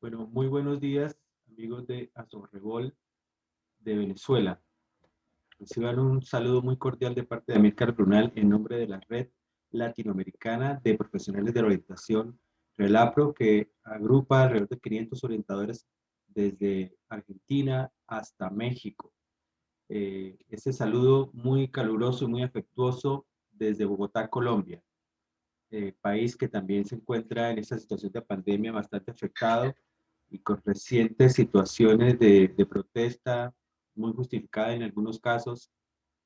Bueno, muy buenos días, amigos de Azorregol de Venezuela. Reciban un saludo muy cordial de parte de Amílcar Brunal en nombre de la Red Latinoamericana de Profesionales de la Orientación, RELAPRO, que agrupa alrededor de 500 orientadores desde Argentina hasta México. Este saludo muy caluroso y muy afectuoso desde Bogotá, Colombia, país que también se encuentra en esta situación de pandemia bastante afectado y con recientes situaciones de protesta muy justificada en algunos casos,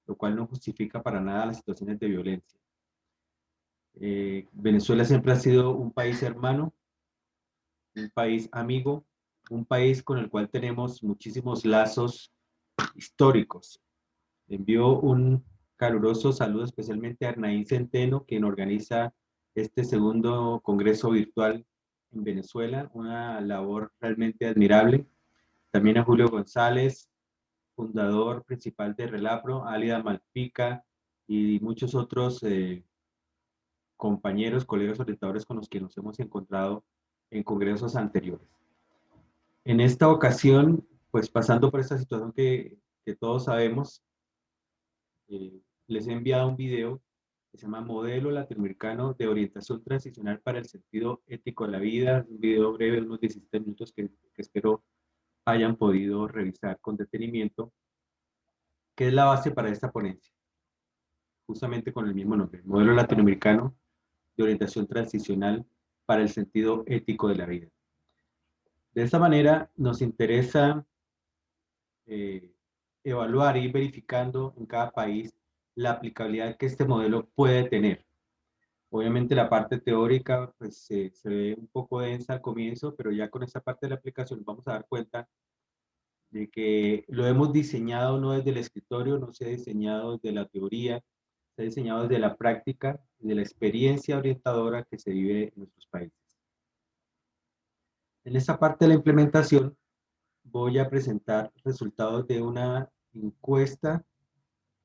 lo cual no justifica para nada las situaciones de violencia. Venezuela siempre ha sido un país hermano, un país amigo, un país con el cual tenemos muchísimos lazos históricos. Envío un caluroso saludo especialmente a Arnaín Centeno, quien organiza este segundo congreso virtual en Venezuela, una labor realmente admirable. También a Julio González, fundador principal de Relapro, Álida Malpica y muchos otros compañeros, colegas orientadores con los que nos hemos encontrado en congresos anteriores. En esta ocasión, pues pasando por esta situación que todos sabemos, les he enviado un video que se llama Modelo Latinoamericano de Orientación Transicional para el Sentido Ético de la Vida, un video breve de unos 17 minutos que espero hayan podido revisar con detenimiento, que es la base para esta ponencia, justamente con el mismo nombre, Modelo Latinoamericano de Orientación Transicional para el Sentido Ético de la Vida. De esta manera nos interesa eh, evaluar y ir verificando en cada país la aplicabilidad que este modelo puede tener. Obviamente la parte teórica pues, se ve un poco densa al comienzo, pero ya con esta parte de la aplicación vamos a dar cuenta de que lo hemos diseñado no desde el escritorio, no se ha diseñado desde la teoría, se ha diseñado desde la práctica, de la experiencia orientadora que se vive en nuestros países. En esta parte de la implementación voy a presentar resultados de una encuesta,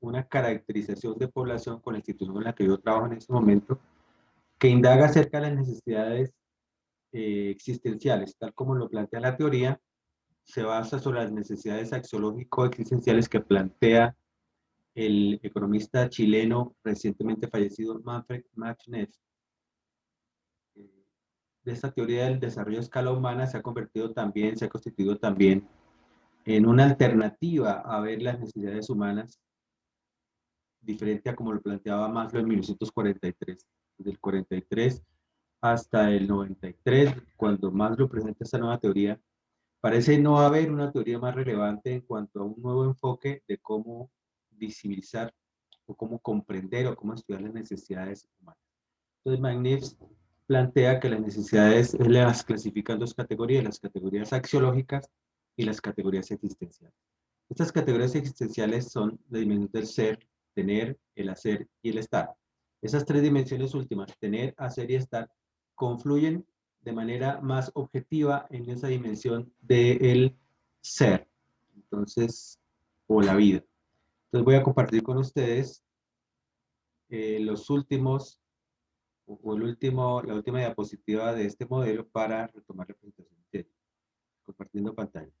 una caracterización de población con la institución en la que yo trabajo en este momento, que indaga acerca de las necesidades existenciales, tal como lo plantea la teoría, se basa sobre las necesidades axiológico-existenciales que plantea el economista chileno recientemente fallecido Manfred Machneff. De esta teoría del desarrollo a escala humana se ha constituido también en una alternativa a ver las necesidades humanas diferente a como lo planteaba Maslow en 1943. Desde el 43 hasta el 93, cuando Maslow presenta esta nueva teoría, parece no haber una teoría más relevante en cuanto a un nuevo enfoque de cómo visibilizar o cómo comprender o cómo estudiar las necesidades humanas. Entonces, Magnus plantea que las necesidades las clasifican en dos categorías, las categorías axiológicas y las categorías existenciales. Estas categorías existenciales son la dimensión del ser, tener, el hacer y el estar. Esas tres dimensiones últimas, tener, hacer y estar, confluyen de manera más objetiva en esa dimensión del ser, entonces, o la vida. Entonces voy a compartir con ustedes los últimos, o la última diapositiva de este modelo para retomar la presentación. Compartiendo pantalla.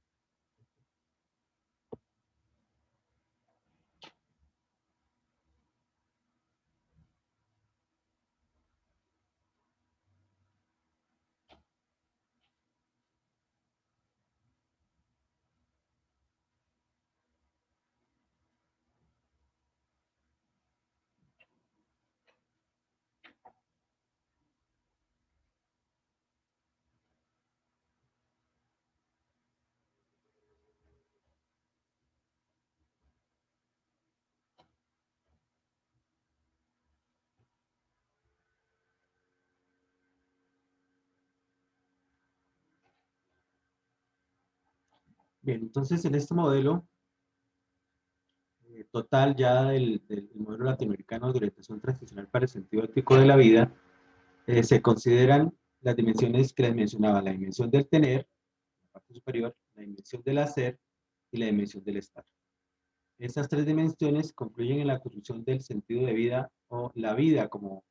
Bien, entonces en este modelo total ya del modelo latinoamericano de orientación transicional para el sentido ético de la vida, se consideran las dimensiones que les mencionaba, la dimensión del tener, la parte superior, la dimensión del hacer y la dimensión del estar. Estas tres dimensiones concluyen en la construcción del sentido de vida o la vida como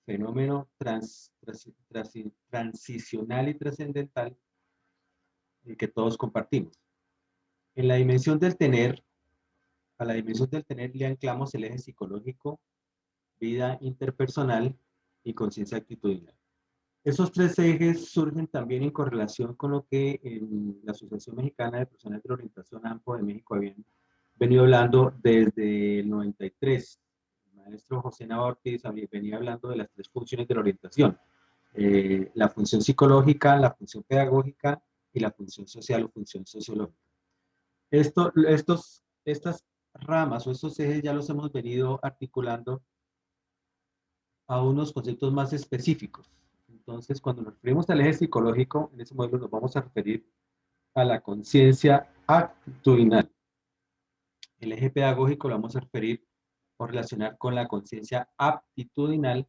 fenómeno transicional y trascendental que todos compartimos. En la dimensión del tener, a la dimensión del tener le anclamos el eje psicológico, vida interpersonal y conciencia actitudinal. Esos tres ejes surgen también en correlación con lo que en la Asociación Mexicana de Profesionales de la Orientación AMPO de México habían venido hablando desde el 93. El maestro José Navarro Ortiz venía hablando de las tres funciones de la orientación. La función psicológica, la función pedagógica y la función social o función sociológica. Estas ramas o estos ejes ya los hemos venido articulando a unos conceptos más específicos. Entonces, cuando nos referimos al eje psicológico, en ese modelo nos vamos a referir a la conciencia actitudinal. El eje pedagógico lo vamos a referir o relacionar con la conciencia aptitudinal,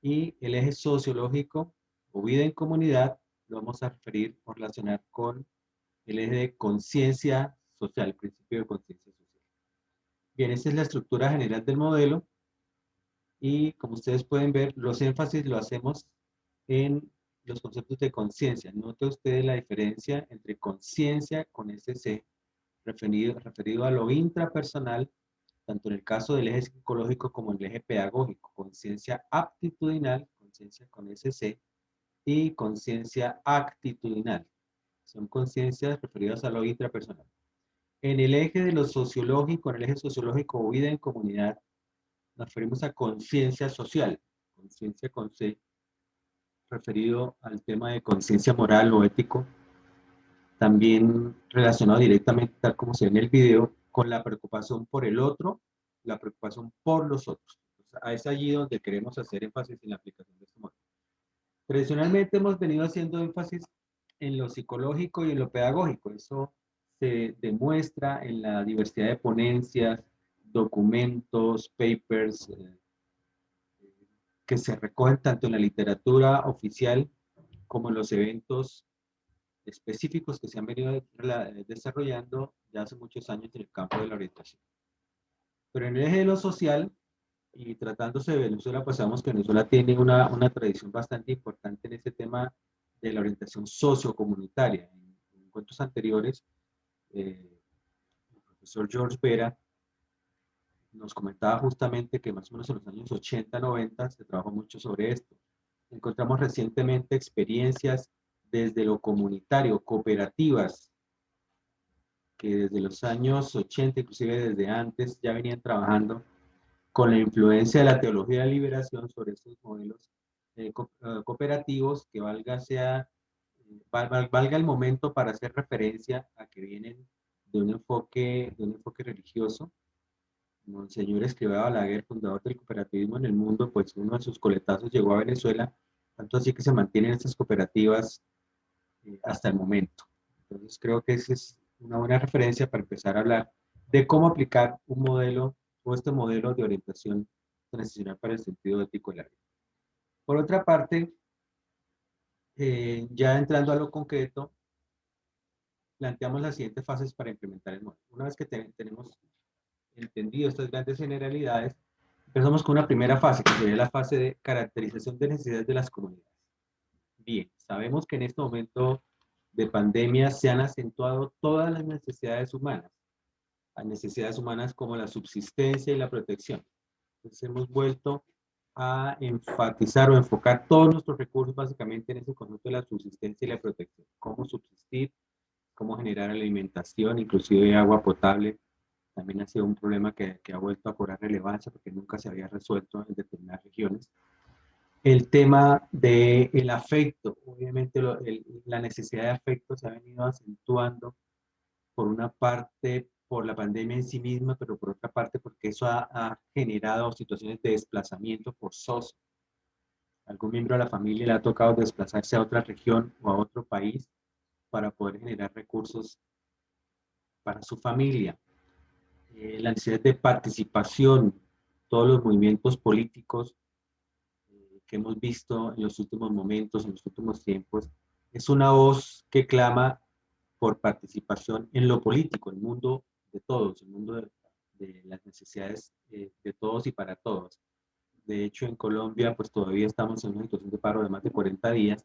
y el eje sociológico o vida en comunidad lo vamos a referir o relacionar con el eje de conciencia social, el principio de conciencia social. Bien, esa es la estructura general del modelo. Y como ustedes pueden ver, los énfasis lo hacemos en los conceptos de conciencia. Note ustedes la diferencia entre conciencia con SC, referido a lo intrapersonal, tanto en el caso del eje psicológico como en el eje pedagógico. Conciencia aptitudinal, conciencia con SC, y conciencia actitudinal. Son conciencias referidas a lo intrapersonal. En el eje de lo sociológico, en el eje sociológico o vida en comunidad, nos referimos a conciencia social, conciencia con C, referido al tema de conciencia moral o ético, también relacionado directamente, tal como se ve en el video, con la preocupación por el otro, la preocupación por los otros. Es allí donde queremos hacer énfasis en la aplicación de este modelo. Tradicionalmente hemos venido haciendo énfasis en lo psicológico y en lo pedagógico. Eso se demuestra en la diversidad de ponencias, documentos, papers, que se recogen tanto en la literatura oficial como en los eventos específicos que se han venido desarrollando ya hace muchos años en el campo de la orientación. Pero en el eje de lo social, y tratándose de Venezuela, pues sabemos que Venezuela tiene una tradición bastante importante en este tema de la orientación sociocomunitaria. En encuentros anteriores, el profesor George Vera nos comentaba justamente que más o menos en los años 80, 90 se trabajó mucho sobre esto. Encontramos recientemente experiencias desde lo comunitario, cooperativas, que desde los años 80, inclusive desde antes, ya venían trabajando con la influencia de la teología de la liberación sobre estos modelos cooperativos, que valga el momento para hacer referencia a que vienen de un enfoque religioso. Monseñor Escrivá Balaguer, fundador del cooperativismo en el mundo, pues uno de sus coletazos llegó a Venezuela, tanto así que se mantienen estas cooperativas hasta el momento. Entonces creo que esa es una buena referencia para empezar a hablar de cómo aplicar un modelo o este modelo de orientación transicional para el sentido ético de la vida. Por otra parte, ya entrando a lo concreto, planteamos las siguientes fases para implementar el modelo. Una vez que tenemos entendido estas grandes generalidades, empezamos con una primera fase, que sería la fase de caracterización de necesidades de las comunidades. Bien, sabemos que en este momento de pandemia se han acentuado todas las necesidades humanas, las necesidades humanas como la subsistencia y la protección. Entonces hemos vuelto a enfatizar o enfocar todos nuestros recursos básicamente en ese concepto de la subsistencia y la protección. Cómo subsistir, cómo generar alimentación, inclusive agua potable. También ha sido un problema que ha vuelto a cobrar relevancia porque nunca se había resuelto en determinadas regiones. El tema del afecto, obviamente la necesidad de afecto se ha venido acentuando por una parte por la pandemia en sí misma, pero por otra parte porque eso ha generado situaciones de desplazamiento forzoso. Algún miembro de la familia le ha tocado desplazarse a otra región o a otro país para poder generar recursos para su familia. La necesidad de participación, todos los movimientos políticos que hemos visto en los últimos momentos, en los últimos tiempos, es una voz que clama por participación en lo político, el mundo de todos, el mundo de las necesidades de todos y para todos. De hecho, en Colombia, pues todavía estamos en una situación de paro de más de 40 días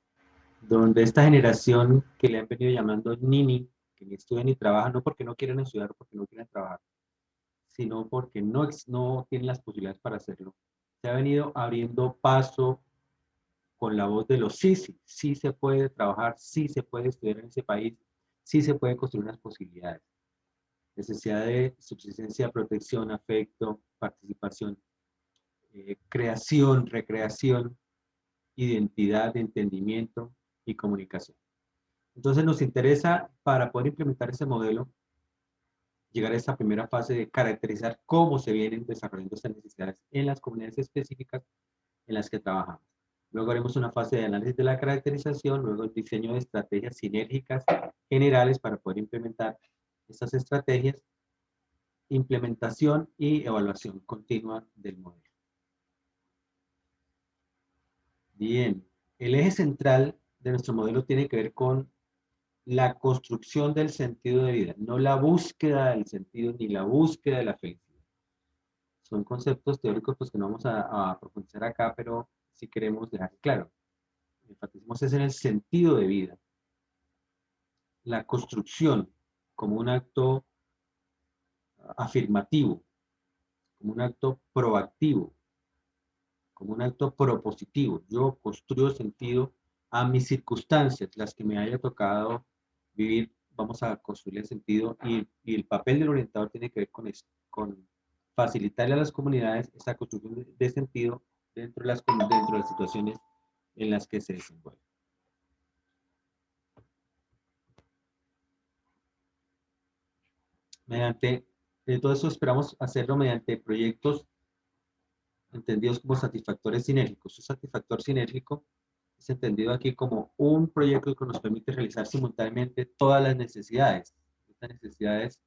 donde esta generación que le han venido llamando Nini, que ni estudian ni trabajan, no porque no quieren estudiar o porque no quieren trabajar, sino porque no tienen las posibilidades para hacerlo, se ha venido abriendo paso con la voz de los sí, sí, sí se puede trabajar, sí se puede estudiar en ese país, sí se puede construir unas posibilidades. Necesidad de subsistencia, protección, afecto, participación, creación, recreación, identidad, entendimiento y comunicación. Entonces nos interesa, para poder implementar ese modelo, llegar a esta primera fase de caracterizar cómo se vienen desarrollando estas necesidades en las comunidades específicas en las que trabajamos. Luego haremos una fase de análisis de la caracterización, luego el diseño de estrategias sinérgicas generales para poder implementar estas estrategias, implementación y evaluación continua del modelo. Bien, el eje central de nuestro modelo tiene que ver con la construcción del sentido de vida, no la búsqueda del sentido ni la búsqueda de la felicidad. Son conceptos teóricos pues, que no vamos a profundizar acá, pero sí queremos dejar claro. Enfatizamos es en el sentido de vida. La construcción como un acto afirmativo, como un acto proactivo, como un acto propositivo. Yo construyo sentido a mis circunstancias, las que me haya tocado vivir, vamos a construir el sentido y el papel del orientador tiene que ver con esto, con facilitarle a las comunidades esa construcción de sentido dentro de las situaciones en las que se desenvuelven. Mediante, todo eso esperamos hacerlo mediante proyectos entendidos como satisfactores sinérgicos. Un satisfactor sinérgico es entendido aquí como un proyecto que nos permite realizar simultáneamente todas las necesidades, estas necesidades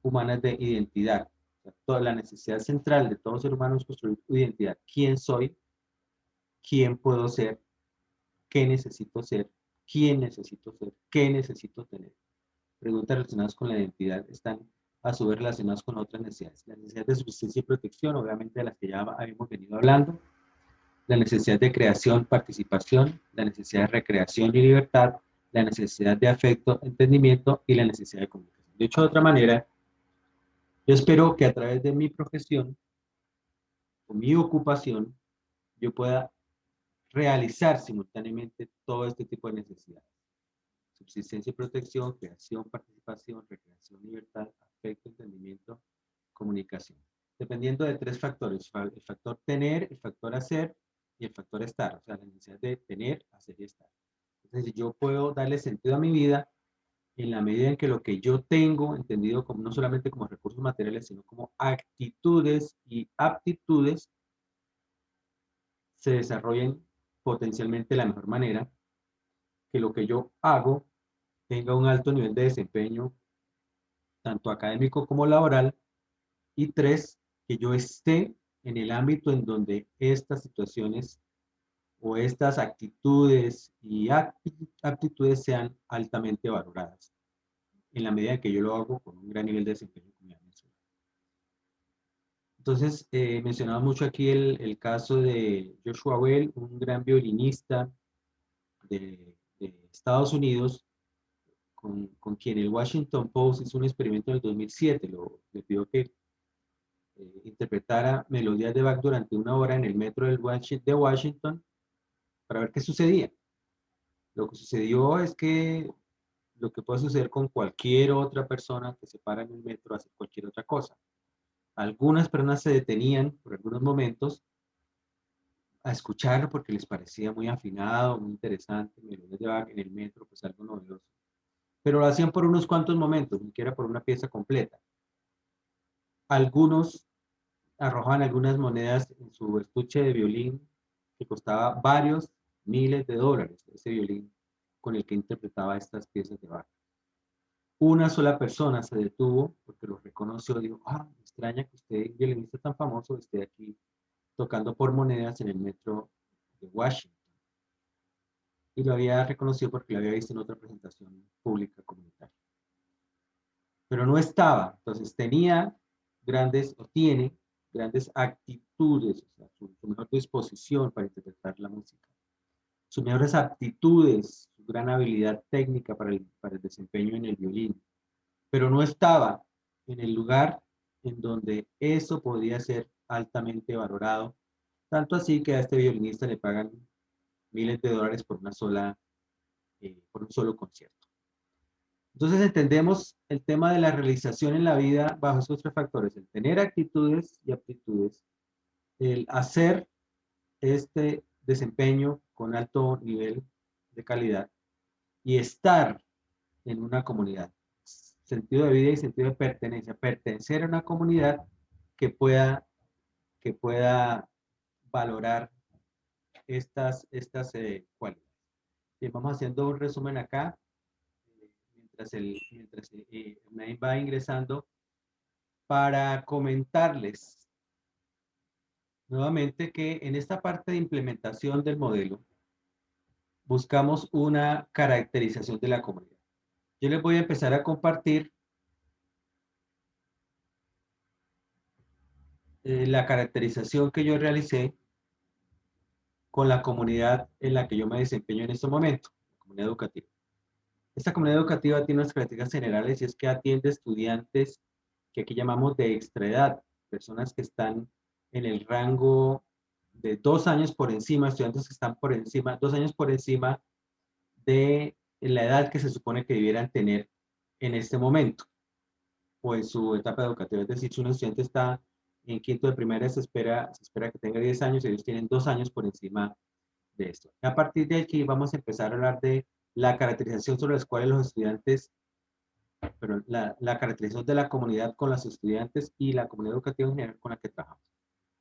humanas de identidad. O sea, toda la necesidad central de todo ser humano es construir tu identidad. ¿Quién soy? ¿Quién puedo ser? ¿Qué necesito ser? ¿Quién necesito ser? ¿Qué necesito tener? Preguntas relacionadas con la identidad están a su vez relacionadas con otras necesidades. Las necesidades de subsistencia y protección, obviamente de las que ya habíamos venido hablando, la necesidad de creación, participación, la necesidad de recreación y libertad, la necesidad de afecto, entendimiento y la necesidad de comunicación. De hecho, de otra manera, yo espero que a través de mi profesión o mi ocupación, yo pueda realizar simultáneamente todo este tipo de necesidades. Subsistencia y protección, creación, participación, recreación, libertad, afecto, entendimiento, comunicación. Dependiendo de tres factores, el factor tener, el factor hacer y el factor estar, o sea, la necesidad de tener, hacer y estar. Entonces, yo puedo darle sentido a mi vida en la medida en que lo que yo tengo, entendido como no solamente como recursos materiales, sino como actitudes y aptitudes, se desarrollen potencialmente de la mejor manera, que lo que yo hago tenga un alto nivel de desempeño, tanto académico como laboral, y tres, que yo esté en el ámbito en donde estas situaciones o estas actitudes y aptitudes sean altamente valoradas, en la medida en que yo lo hago con un gran nivel de desempeño, como ya mencioné. Entonces, mencionaba mucho aquí el caso de Joshua Bell, un gran violinista de Estados Unidos, con quien el Washington Post hizo un experimento en el 2007. Le pidió que interpretara melodías de Bach durante una hora en el metro de Washington para ver qué sucedía. Lo que sucedió es que lo que puede suceder con cualquier otra persona que se para en el metro a hacer cualquier otra cosa. Algunas personas se detenían por algunos momentos a escucharlo porque les parecía muy afinado, muy interesante, melodías de Bach en el metro, pues algo novedoso. Pero lo hacían por unos cuantos momentos, ni siquiera por una pieza completa. Algunos arrojaban algunas monedas en su estuche de violín que costaba varios miles de dólares, ese violín con el que interpretaba estas piezas de Bach. Una sola persona se detuvo porque lo reconoció y dijo, me extraña que usted, violinista tan famoso, esté aquí tocando por monedas en el metro de Washington. Y lo había reconocido porque lo había visto en otra presentación pública comunitaria. Pero no estaba, entonces tenía o tiene grandes actitudes, o sea, su mejor disposición para interpretar la música. sus mejores aptitudes, su gran habilidad técnica para el desempeño en el violín, pero no estaba en el lugar en donde eso podía ser altamente valorado, tanto así que a este violinista le pagan miles de dólares por por un solo concierto. Entonces entendemos el tema de la realización en la vida bajo esos tres factores: el tener actitudes y aptitudes, el hacer este desempeño con alto nivel de calidad y estar en una comunidad. Sentido de vida y sentido de pertenencia. Pertenecer a una comunidad que pueda valorar estas cualidades. Bien, vamos haciendo un resumen acá, mientras Naim va ingresando, para comentarles nuevamente que en esta parte de implementación del modelo buscamos una caracterización de la comunidad. Yo les voy a empezar a compartir la caracterización que yo realicé con la comunidad en la que yo me desempeño en este momento, la comunidad educativa. Esta comunidad educativa tiene unas características generales y es que atiende estudiantes que aquí llamamos de extraedad, personas que están en el rango de 2 años por encima, estudiantes que están por encima, 2 años por encima de la edad que se supone que debieran tener en este momento o en su etapa educativa. Es decir, si un estudiante está en quinto de primaria, se espera que tenga 10 años y ellos tienen 2 años por encima de esto. A partir de aquí vamos a empezar a hablar de la caracterización sobre las cuales los estudiantes, pero la caracterización de la comunidad con los estudiantes y la comunidad educativa en general con la que trabajamos.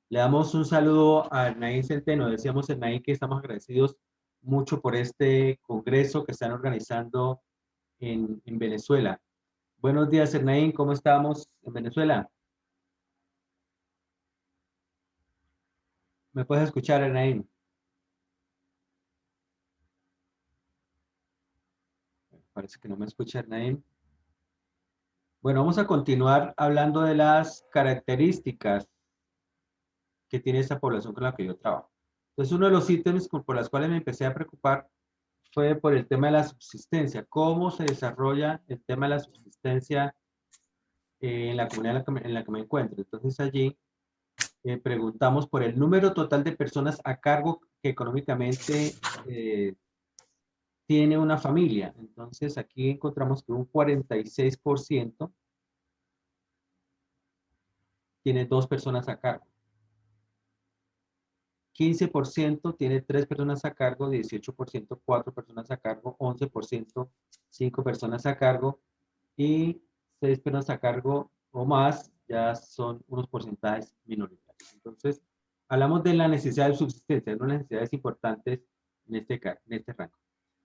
Le damos un saludo a Hernán Centeno. Decíamos, Hernán, que estamos agradecidos mucho por este congreso que están organizando en Venezuela. Buenos días, Hernán, ¿cómo estamos en Venezuela? ¿Me puedes escuchar, Hernán? Parece que no me escucha, Hernán. Bueno, vamos a continuar hablando de las características que tiene esta población con la que yo trabajo. Entonces, uno de los ítems por los cuales me empecé a preocupar fue por el tema de la subsistencia. ¿Cómo se desarrolla el tema de la subsistencia en la comunidad en la que me encuentro? Entonces, allí preguntamos por el número total de personas a cargo que económicamente tiene una familia. Entonces, aquí encontramos que un 46% tiene 2 personas a cargo. 15% tiene 3 personas a cargo, 18% 4 personas a cargo, 11% 5 personas a cargo y 6 personas a cargo o más ya son unos porcentajes minoritarios. Entonces, hablamos de la necesidad de subsistencia, de unas necesidades importantes en este rango.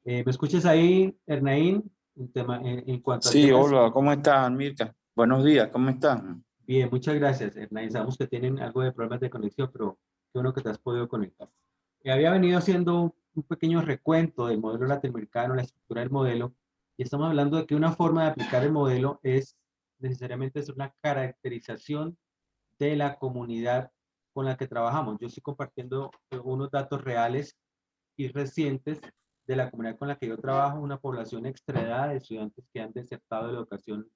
¿Me escuchas ahí, Ernaín? En cuanto al Sí, tema. hola, ¿cómo estás, Mirka? Buenos días, ¿cómo estás? Bien, muchas gracias, Ernaín. Sabemos que tienen algo de problemas de conexión, pero qué bueno que te has podido conectar. Había venido haciendo un pequeño recuento del modelo latinoamericano, la estructura del modelo, y estamos hablando de que una forma de aplicar el modelo es necesariamente hacer una caracterización de la comunidad con la que trabajamos. Yo estoy compartiendo unos datos reales y recientes de la comunidad con la que yo trabajo, una población extraedad de estudiantes que han desertado de la educación,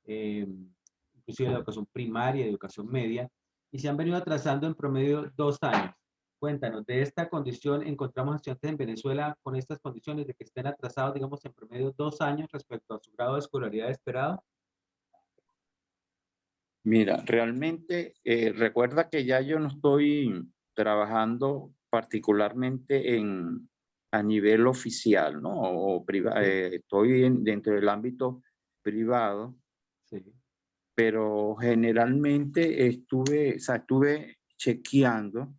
inclusive de la educación primaria, de educación media, y se han venido atrasando en promedio 2 años. Cuéntanos, de esta condición, encontramos estudiantes en Venezuela con estas condiciones de que estén atrasados, digamos, en promedio 2 años respecto a su grado de escolaridad esperado. Mira, realmente recuerda que ya yo no estoy trabajando particularmente a nivel oficial, ¿no? O privado, estoy dentro del ámbito privado, Sí. pero generalmente estuve chequeando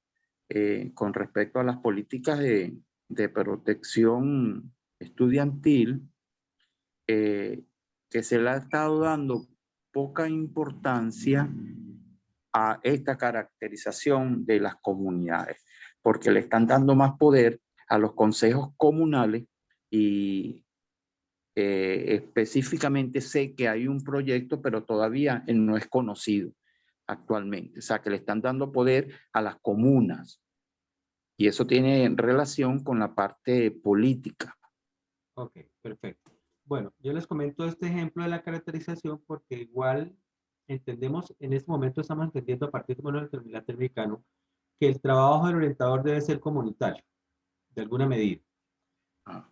con respecto a las políticas de protección estudiantil, que se le ha estado dando poca importancia a esta caracterización de las comunidades, porque le están dando más poder a los consejos comunales y específicamente sé que hay un proyecto, pero todavía no es conocido actualmente. O sea, que le están dando poder a las comunas. Y eso tiene relación con la parte política. Ok, perfecto. Bueno, yo les comento este ejemplo de la caracterización porque igual entendemos, en este momento estamos entendiendo a partir de modelo latinoamericano que el trabajo del orientador debe ser comunitario, de alguna medida.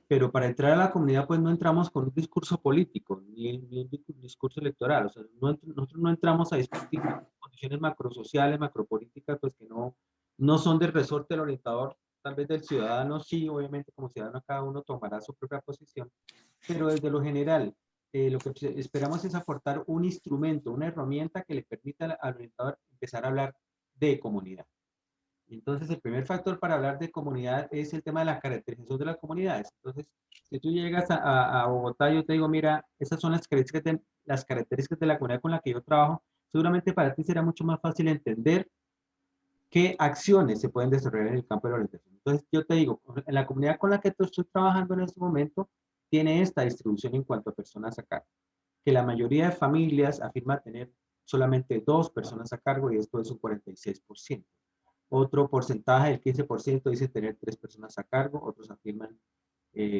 Pero para entrar a la comunidad, pues no entramos con un discurso político, ni un discurso electoral. O sea, nosotros no entramos a discutir condiciones macrosociales, macropolíticas, pues que no son del resorte del orientador, tal vez del ciudadano sí, obviamente como ciudadano cada uno tomará su propia posición, pero desde lo general, lo que esperamos es aportar un instrumento, una herramienta que le permita al orientador empezar a hablar de comunidad. Entonces, el primer factor para hablar de comunidad es el tema de la caracterización de las comunidades. Entonces, si tú llegas a Bogotá, yo te digo, mira, esas son las características de la comunidad con la que yo trabajo, seguramente para ti será mucho más fácil entender qué acciones se pueden desarrollar en el campo de la orientación. Entonces, yo te digo, en la comunidad con la que estoy trabajando en este momento, tiene esta distribución en cuanto a personas a cargo, que la mayoría de familias afirma tener solamente 2 personas a cargo y esto es un 46%. Otro porcentaje, el 15%, dice tener 3 personas a cargo, otros afirman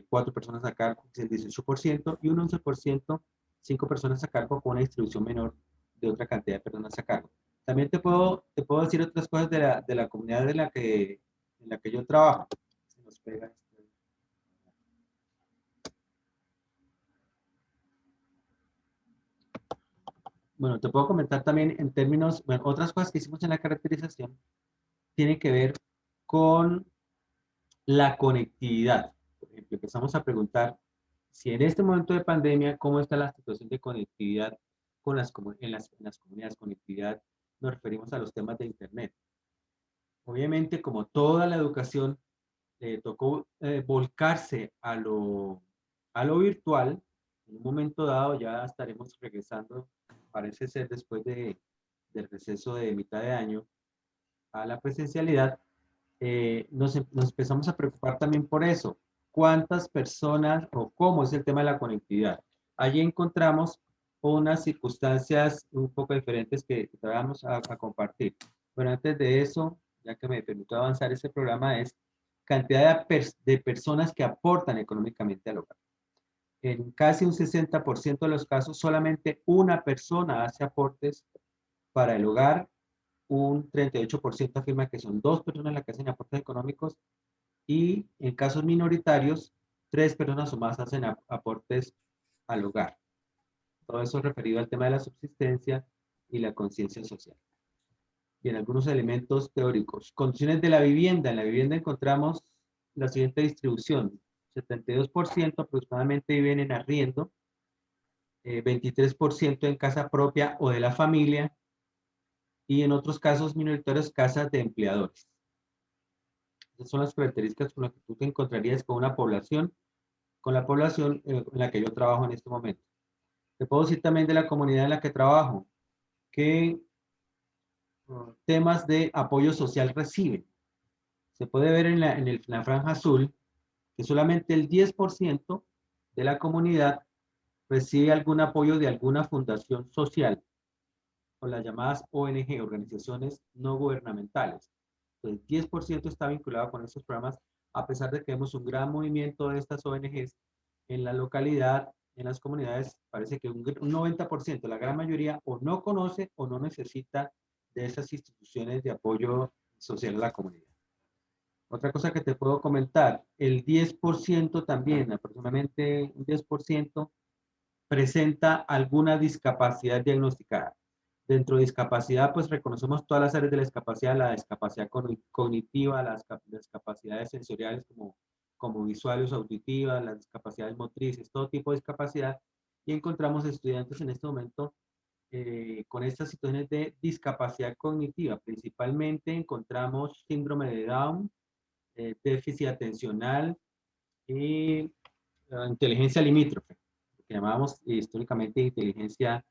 4 personas a cargo, que es el 18%, y un 11%, 5 personas a cargo con una distribución menor de otra cantidad de personas a cargo. También te puedo decir otras cosas de la comunidad en la que yo trabajo. Se nos pega esto. Bueno, te puedo comentar también en términos, bueno, otras cosas que hicimos en la caracterización tienen que ver con la conectividad. Por ejemplo, empezamos a preguntar si en este momento de pandemia, ¿cómo está la situación de conectividad en las comunidades? Conectividad, nos referimos a los temas de Internet. Obviamente, como toda la educación, tocó volcarse a lo virtual. En un momento dado ya estaremos regresando, parece ser después del receso de mitad de año, a la presencialidad. Nos empezamos a preocupar también por eso. ¿Cuántas personas o cómo es el tema de la conectividad? Allí encontramos unas circunstancias un poco diferentes que te vamos a compartir. Pero antes de eso, ya que me permitió avanzar este programa, es cantidad de personas que aportan económicamente al hogar. En casi un 60% de los casos, solamente una persona hace aportes para el hogar, un 38% afirma que son 2 personas las que hacen aportes económicos y en casos minoritarios, 3 personas o más hacen aportes al hogar. Todo eso referido al tema de la subsistencia y la conciencia social. Y en algunos elementos teóricos. Condiciones de la vivienda. En la vivienda encontramos la siguiente distribución. 72% aproximadamente viven en arriendo, 23% en casa propia o de la familia, y en otros casos minoritarios, casas de empleadores. Esas son las características con las que tú te encontrarías con una población, con la población en la que yo trabajo en este momento. Te puedo decir también de la comunidad en la que trabajo, que temas de apoyo social reciben. Se puede ver en la franja azul que solamente el 10% de la comunidad recibe algún apoyo de alguna fundación social, o las llamadas ONG, organizaciones no gubernamentales. El 10% está vinculado con estos programas, a pesar de que vemos un gran movimiento de estas ONGs en la localidad, en las comunidades. Parece que un 90%, la gran mayoría, o no conoce o no necesita de esas instituciones de apoyo social a la comunidad. Otra cosa que te puedo comentar, el 10% también, aproximadamente un 10%, presenta alguna discapacidad diagnosticada. Dentro de discapacidad, pues reconocemos todas las áreas de la discapacidad, la discapacidad cognitiva, las discapacidades sensoriales como visuales, auditivas, las discapacidades motrices, todo tipo de discapacidad. Y encontramos estudiantes en este momento con estas situaciones de discapacidad cognitiva. Principalmente encontramos síndrome de Down, déficit atencional y inteligencia limítrofe, que llamábamos históricamente inteligencia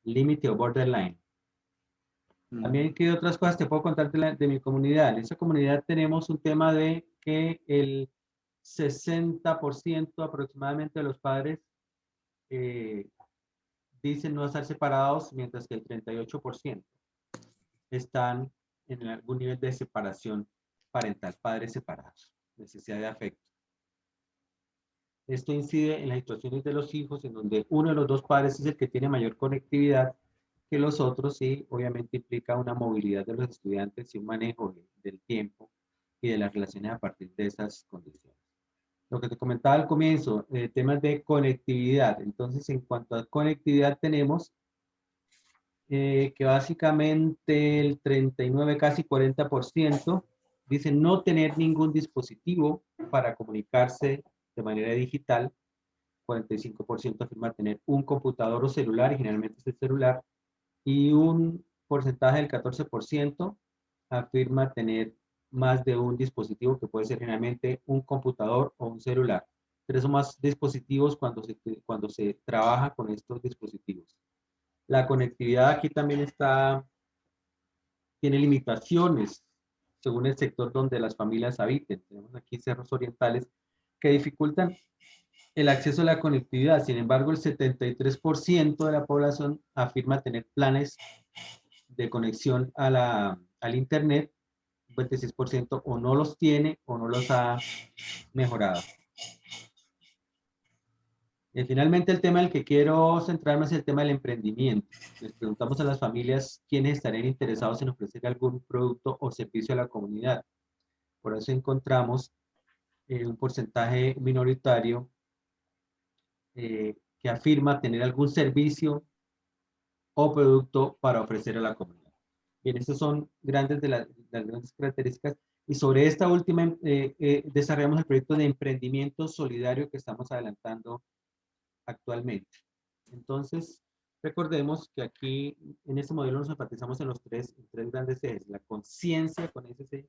límite o borderline. También, ¿qué otras cosas te puedo contar de mi comunidad? En esa comunidad tenemos un tema de que el 60% aproximadamente de los padres dicen no estar separados, mientras que el 38% están en algún nivel de separación parental, padres separados, necesidad de afecto. Esto incide en las situaciones de los hijos en donde uno de los dos padres es el que tiene mayor conectividad que los otros y obviamente implica una movilidad de los estudiantes y un manejo del tiempo y de las relaciones a partir de esas condiciones. Lo que te comentaba al comienzo, temas de conectividad. Entonces, en cuanto a conectividad tenemos que básicamente el 39, casi 40% dicen no tener ningún dispositivo para comunicarse de manera digital. 45% afirma tener un computador o celular, y generalmente es el celular, y un porcentaje del 14% afirma tener más de un dispositivo, que puede ser generalmente un computador o un celular. Pero son más dispositivos cuando se trabaja con estos dispositivos. La conectividad aquí también tiene limitaciones según el sector donde las familias habiten. Tenemos aquí cerros orientales que dificultan el acceso a la conectividad. Sin embargo, el 73% de la población afirma tener planes de conexión al Internet. 56% o no los tiene o no los ha mejorado. Finalmente, el tema del que quiero centrarme es el tema del emprendimiento. Les preguntamos a las familias quiénes estarían interesados en ofrecer algún producto o servicio a la comunidad. Por eso encontramos un porcentaje minoritario que afirma tener algún servicio o producto para ofrecer a la comunidad. Bien, estas son grandes de las grandes características. Y sobre esta última desarrollamos el proyecto de emprendimiento solidario que estamos adelantando actualmente. Entonces, recordemos que aquí en este modelo nos enfatizamos en los tres grandes ejes: la conciencia con ese,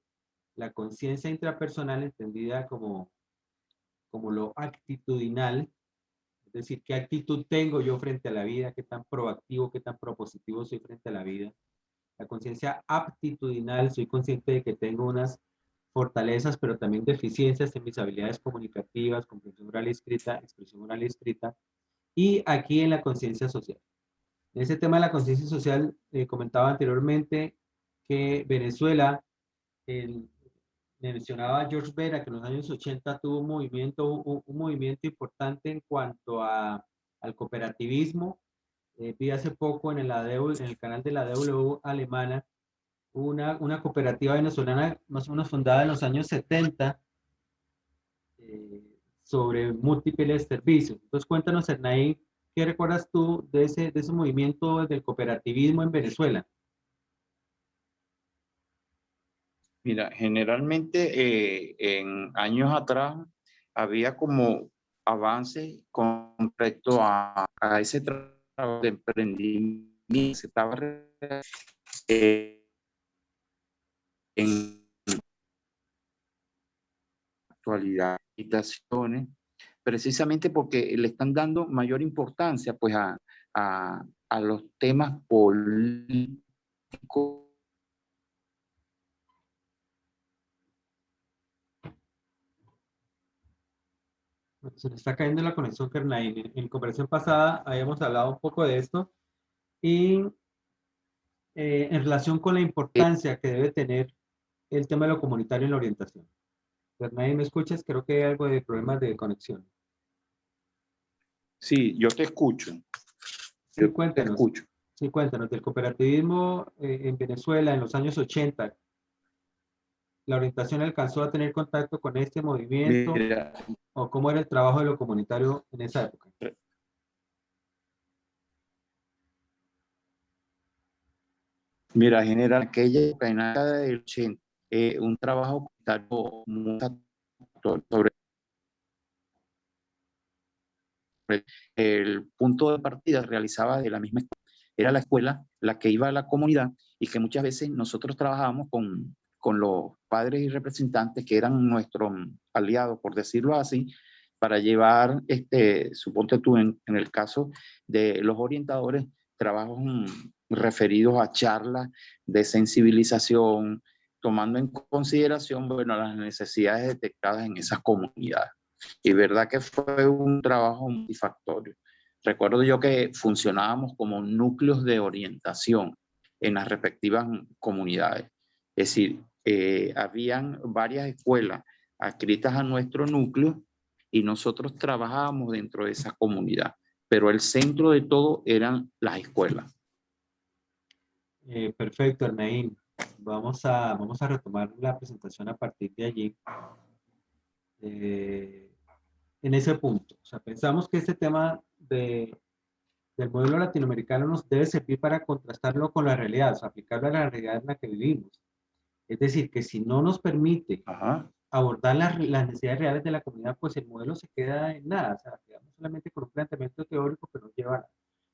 la conciencia intrapersonal entendida como lo actitudinal, es decir, qué actitud tengo yo frente a la vida, qué tan proactivo, qué tan propositivo soy frente a la vida. La conciencia aptitudinal, soy consciente de que tengo unas fortalezas, pero también deficiencias en mis habilidades comunicativas, comprensión oral y escrita, expresión oral y escrita. Y aquí en la conciencia social. En ese tema de la conciencia social, comentaba anteriormente que Venezuela, mencionaba George Vera, que en los años 80 tuvo un movimiento importante en cuanto al cooperativismo. Vi hace poco en el canal de la DW alemana, una cooperativa venezolana más o menos fundada en los años 70, sobre múltiples servicios. Entonces cuéntanos, Hernán, ¿qué recuerdas tú de ese movimiento del cooperativismo en Venezuela? Mira, generalmente en años atrás había como avances con respecto a ese trabajo de emprendimiento que se estaba en actualidad, precisamente porque le están dando mayor importancia pues a los temas políticos. Se le está cayendo la conexión, Hernán. En conversación pasada habíamos hablado un poco de esto y en relación con la importancia que debe tener el tema de lo comunitario en la orientación. Hernán, ¿me escuchas? Creo que hay algo de problemas de conexión. Sí, yo te escucho. Sí, Yo te cuéntanos. escucho. Sí, cuéntanos del cooperativismo en Venezuela en los años 80. ¿La orientación alcanzó a tener contacto con este movimiento? Mira, ¿O cómo era el trabajo de lo comunitario en esa época? Mira, general, aquella época en la década del 80, un trabajo comunitario muy sobre el punto de partida realizaba de la misma escuela. Era la escuela la que iba a la comunidad y que muchas veces nosotros trabajábamos con los padres y representantes que eran nuestros aliados, por decirlo así, para llevar, suponte tú, en el caso de los orientadores, trabajos referidos a charlas de sensibilización, tomando en consideración, bueno, las necesidades detectadas en esas comunidades. Y verdad que fue un trabajo multifactorio. Recuerdo yo que funcionábamos como núcleos de orientación en las respectivas comunidades. Es decir, habían varias escuelas adscritas a nuestro núcleo y nosotros trabajábamos dentro de esa comunidad, pero el centro de todo eran las escuelas. Perfecto, Ernaín. Vamos a retomar la presentación a partir de allí. En ese punto. O sea, pensamos que este tema del modelo latinoamericano nos debe servir para contrastarlo con la realidad, o sea, aplicarlo a la realidad en la que vivimos. Es decir, que si no nos permite abordar las necesidades reales de la comunidad, pues el modelo se queda en nada, o sea, quedamos solamente con un planteamiento teórico que no lleva a nada.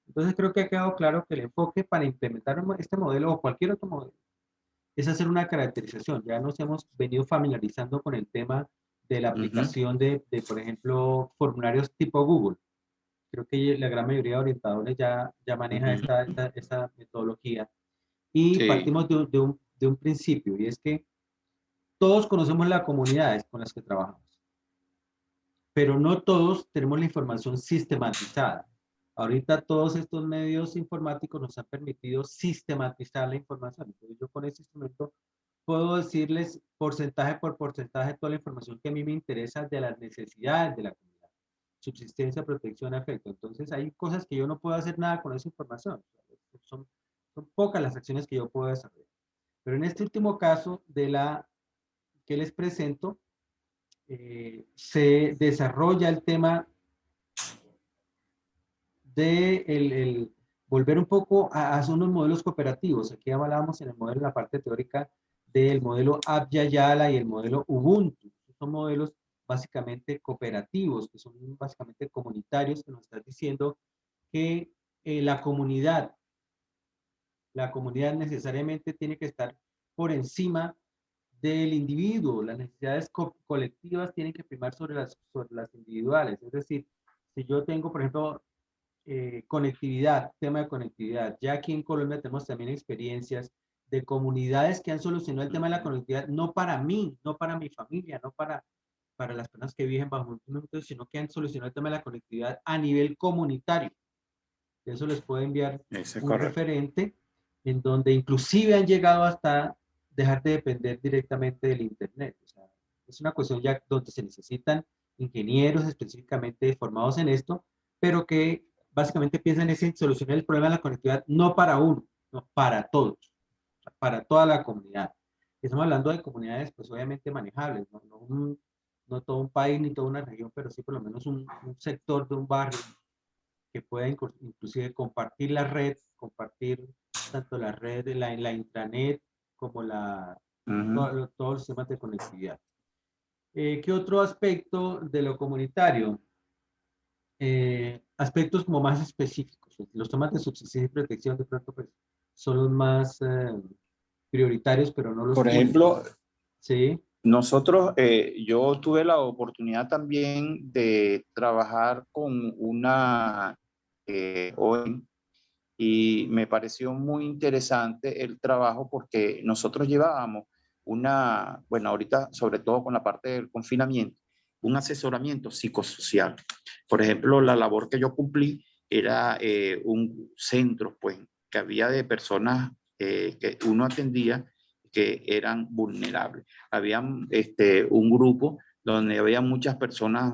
Entonces creo que ha quedado claro que el enfoque para implementar este modelo o cualquier otro modelo es hacer una caracterización. Ya nos hemos venido familiarizando con el tema de la aplicación de por ejemplo, formularios tipo Google. Creo que la gran mayoría de orientadores ya maneja esta metodología. Y partimos de un principio, y es que todos conocemos las comunidades con las que trabajamos, pero no todos tenemos la información sistematizada. Ahorita todos estos medios informáticos nos han permitido sistematizar la información. Entonces yo con este instrumento puedo decirles porcentaje por porcentaje toda la información que a mí me interesa de las necesidades de la comunidad. Subsistencia, protección, afecto. Entonces hay cosas que yo no puedo hacer nada con esa información. Son pocas las acciones que yo puedo desarrollar. Pero en este último caso de la que les presento, se desarrolla el tema de volver un poco a unos modelos cooperativos. Aquí hablábamos en el modelo, en la parte teórica, del modelo Abya Yala y el modelo Ubuntu. Son modelos básicamente cooperativos, que son básicamente comunitarios, que nos están diciendo que la comunidad necesariamente tiene que estar por encima del individuo. Las necesidades colectivas tienen que primar sobre las individuales. Es decir, si yo tengo, por ejemplo, conectividad, tema de conectividad. Ya aquí en Colombia tenemos también experiencias de comunidades que han solucionado el tema de la conectividad, no para mí, no para mi familia, no para las personas que viven bajo un momento, sino que han solucionado el tema de la conectividad a nivel comunitario. Eso les puede enviar un referente en donde inclusive han llegado hasta dejar de depender directamente del Internet. O sea, es una cuestión ya donde se necesitan ingenieros específicamente formados en esto, pero que básicamente piensan en solucionar el problema de la conectividad no para uno, no para todos, para toda la comunidad. Estamos hablando de comunidades, pues obviamente manejables, no todo un país ni toda una región, pero sí por lo menos un sector de un barrio que pueda inclusive compartir la red, compartir tanto la red, la intranet, como todos los sistemas de conectividad. ¿Qué otro aspecto de lo comunitario? Aspectos como más específicos. Los temas de subsistencia y protección de pronto pues, son los más prioritarios, pero no los Por únicos. ejemplo, sí. Nosotros, yo tuve la oportunidad también de trabajar con una ONG y me pareció muy interesante el trabajo porque nosotros llevábamos bueno, ahorita sobre todo con la parte del confinamiento, un asesoramiento psicosocial. Por ejemplo, la labor que yo cumplí era un centro, pues, que había de personas que uno atendía que eran vulnerables. Había un grupo donde había muchas personas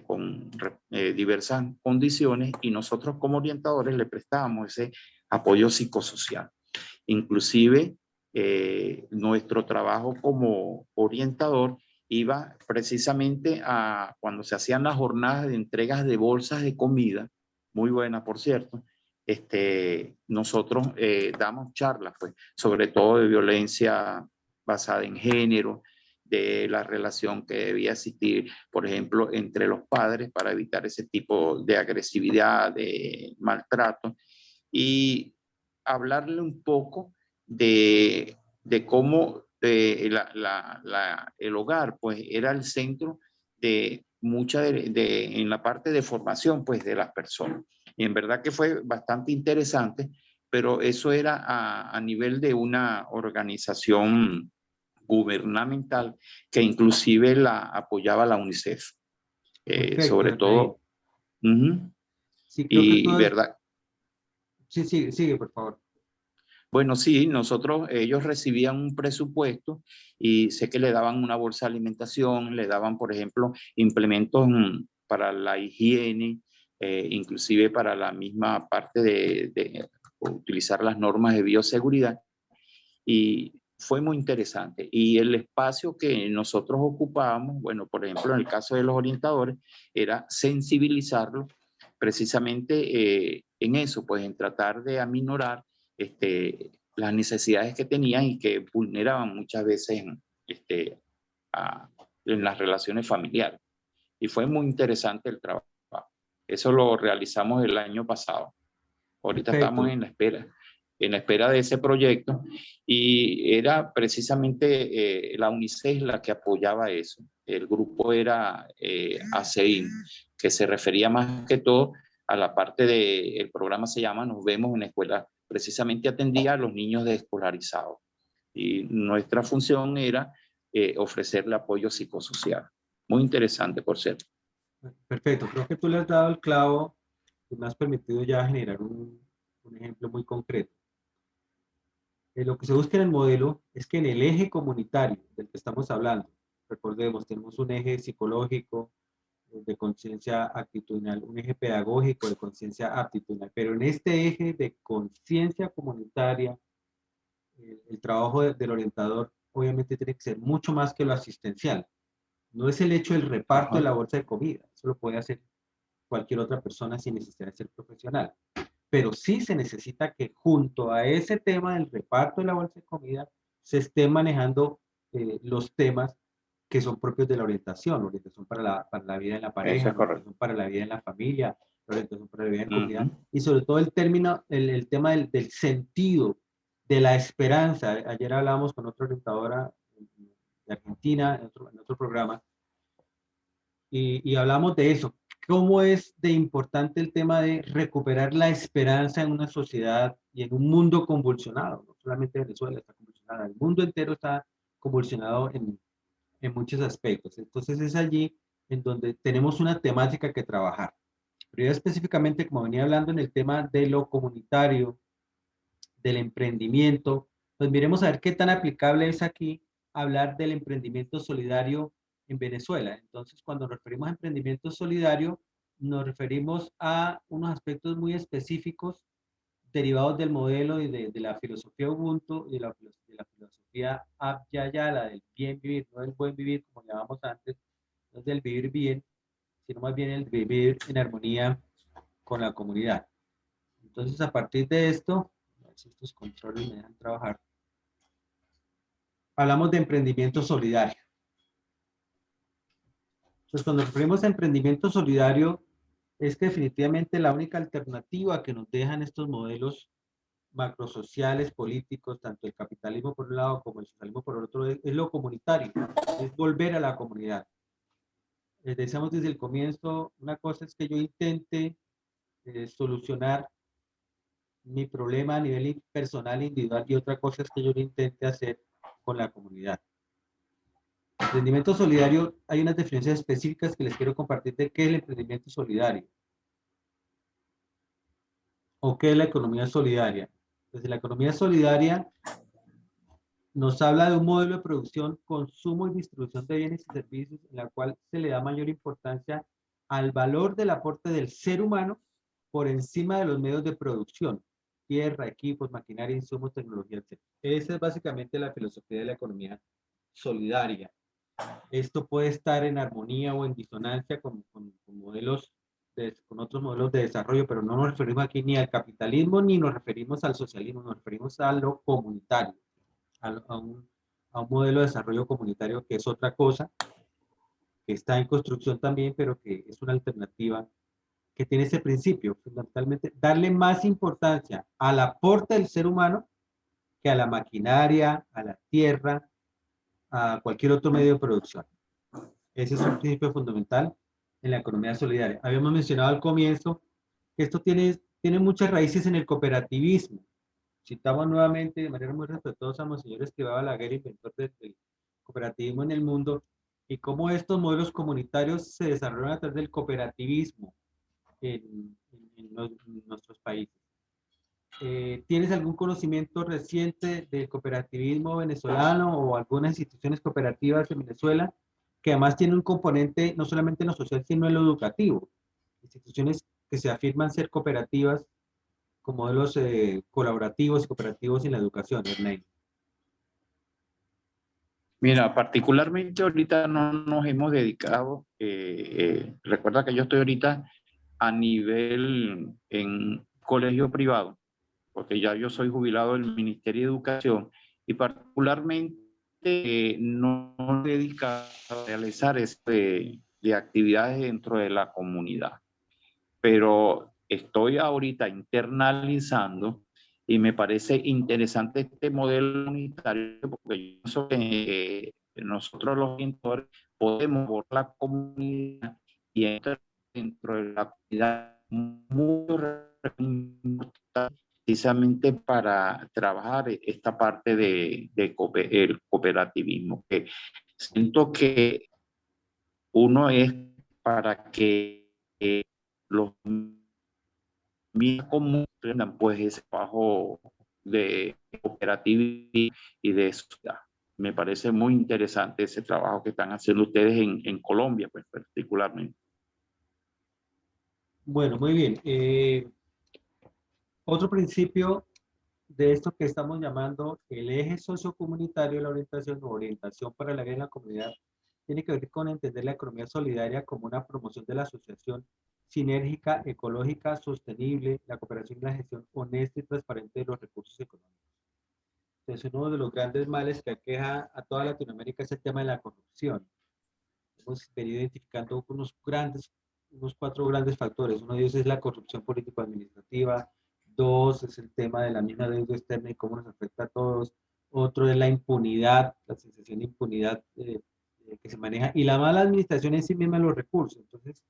con diversas condiciones y nosotros como orientadores le prestábamos ese apoyo psicosocial. Inclusive nuestro trabajo como orientador iba precisamente a cuando se hacían las jornadas de entregas de bolsas de comida, muy buena por cierto, nosotros damos charlas pues, sobre todo de violencia basada en género, de la relación que debía existir, por ejemplo, entre los padres para evitar ese tipo de agresividad, de maltrato, y hablarle un poco de cómo el hogar pues, era el centro de mucha en la parte de formación pues, de las personas. Y en verdad que fue bastante interesante, pero eso era a nivel de una organización gubernamental que inclusive la apoyaba la UNICEF. Perfecto, Sobre todo. Sí, creo que Y todo verdad. Sí, sigue, por favor. Bueno, sí, ellos recibían un presupuesto y sé que le daban una bolsa de alimentación, le daban, por ejemplo, implementos para la higiene, inclusive para la misma parte de utilizar las normas de bioseguridad. Y fue muy interesante. Y el espacio que nosotros ocupábamos, bueno, por ejemplo, en el caso de los orientadores, era sensibilizarlos precisamente en eso, pues en tratar de aminorar las necesidades que tenían y que vulneraban muchas veces en las relaciones familiares. Y fue muy interesante el trabajo. Eso lo realizamos el año pasado. Ahorita estamos Perfecto. en la espera de ese proyecto, y era precisamente la UNICEF la que apoyaba eso. El grupo era ACEIN, que se refería más que todo a la parte del programa, se llama Nos Vemos en la Escuela, precisamente atendía a los niños desescolarizados. Y nuestra función era ofrecerle apoyo psicosocial. Muy interesante, por cierto. Perfecto, creo que tú le has dado el clavo y me has permitido ya generar un ejemplo muy concreto. Lo que se busca en el modelo es que en el eje comunitario del que estamos hablando, recordemos, tenemos un eje psicológico, de conciencia actitudinal, un eje pedagógico de conciencia aptitudinal, pero en este eje de conciencia comunitaria, el trabajo del orientador obviamente tiene que ser mucho más que lo asistencial. No es el hecho del reparto de la bolsa de comida, eso lo puede hacer cualquier otra persona sin necesidad de ser profesional. Pero sí se necesita que junto a ese tema del reparto de la bolsa de comida se estén manejando los temas que son propios de la orientación para la vida en la Eso pareja, es la orientación correcto. para la vida en la familia, la orientación para la vida en comunidad, y sobre todo el tema del sentido, de la esperanza. Ayer hablábamos con otra orientadora de Argentina, en otro programa, y hablamos de eso. ¿Cómo es de importante el tema de recuperar la esperanza en una sociedad y en un mundo convulsionado? No solamente Venezuela está convulsionada, el mundo entero está convulsionado en muchos aspectos. Entonces es allí en donde tenemos una temática que trabajar. Pero yo específicamente, como venía hablando en el tema de lo comunitario, del emprendimiento, pues miremos a ver qué tan aplicable es aquí hablar del emprendimiento solidario en Venezuela. Entonces, cuando nos referimos a emprendimiento solidario, nos referimos a unos aspectos muy específicos derivados del modelo y de la filosofía Ubuntu y de la filosofía Abya, la del bien vivir, no del buen vivir, como llamamos antes, no es del vivir bien, sino más bien el vivir en armonía con la comunidad. Entonces, a partir de esto, a ver si estos controles me dejan trabajar, hablamos de emprendimiento solidario. Entonces, cuando nos referimos a emprendimiento solidario, es que definitivamente la única alternativa que nos dejan estos modelos macrosociales, políticos, tanto el capitalismo por un lado como el socialismo por otro, es lo comunitario, es volver a la comunidad. Les decíamos desde el comienzo, una cosa es que yo intente solucionar mi problema a nivel personal, individual, y otra cosa es que yo lo intente hacer con la comunidad. Emprendimiento solidario, hay unas definiciones específicas que les quiero compartir de qué es el emprendimiento solidario o qué es la economía solidaria. Entonces, la economía solidaria nos habla de un modelo de producción, consumo y distribución de bienes y servicios en la cual se le da mayor importancia al valor del aporte del ser humano por encima de los medios de producción, tierra, equipos, maquinaria, insumos, tecnología, etc. Esa es básicamente la filosofía de la economía solidaria. Esto puede estar en armonía o en disonancia con modelos con otros modelos de desarrollo, pero no nos referimos aquí ni al capitalismo ni nos referimos al socialismo, nos referimos a lo comunitario, a un modelo de desarrollo comunitario que es otra cosa, que está en construcción también, pero que es una alternativa que tiene ese principio, fundamentalmente, darle más importancia al aporte del ser humano que a la maquinaria, a la tierra, a cualquier otro medio de producción. Ese es un principio fundamental en la economía solidaria. Habíamos mencionado al comienzo que esto tiene muchas raíces en el cooperativismo. Citamos nuevamente de manera muy respetuosa a Monseñor Escrivá Balaguer, inventor del cooperativismo en el mundo, y cómo estos modelos comunitarios se desarrollaron a través del cooperativismo en nuestros países. ¿Tienes algún conocimiento reciente del cooperativismo venezolano o algunas instituciones cooperativas en Venezuela que además tienen un componente no solamente en lo social, sino en lo educativo? Instituciones que se afirman ser cooperativas con modelos colaborativos y cooperativos en la educación, Ernei. Mira, particularmente ahorita no nos hemos dedicado, recuerda que yo estoy ahorita a nivel en colegio privado, porque ya yo soy jubilado del Ministerio de Educación y particularmente no me he dedicado a realizar de actividades dentro de la comunidad, pero estoy ahorita internalizando y me parece interesante este modelo comunitario porque yo pienso que nosotros los mentores podemos por la comunidad y entrar dentro de la comunidad muy importante precisamente para trabajar esta parte el cooperativismo, que siento que uno es para que los mismos comunes aprendan pues ese trabajo de cooperativismo y de sociedad. Me parece muy interesante ese trabajo que están haciendo ustedes en Colombia, pues particularmente. Bueno, muy bien. Otro principio de esto que estamos llamando el eje sociocomunitario de la orientación o orientación para la vida en la comunidad tiene que ver con entender la economía solidaria como una promoción de la asociación sinérgica, ecológica, sostenible, la cooperación y la gestión honesta y transparente de los recursos económicos. Entonces, uno de los grandes males que aqueja a toda Latinoamérica es el tema de la corrupción. Hemos venido identificando unos 4 grandes factores. Uno de ellos es la corrupción político-administrativa. 2 es el tema de la misma deuda externa y cómo nos afecta a todos. Otro es la impunidad, la sensación de impunidad que se maneja. Y la mala administración en sí misma de los recursos. Entonces,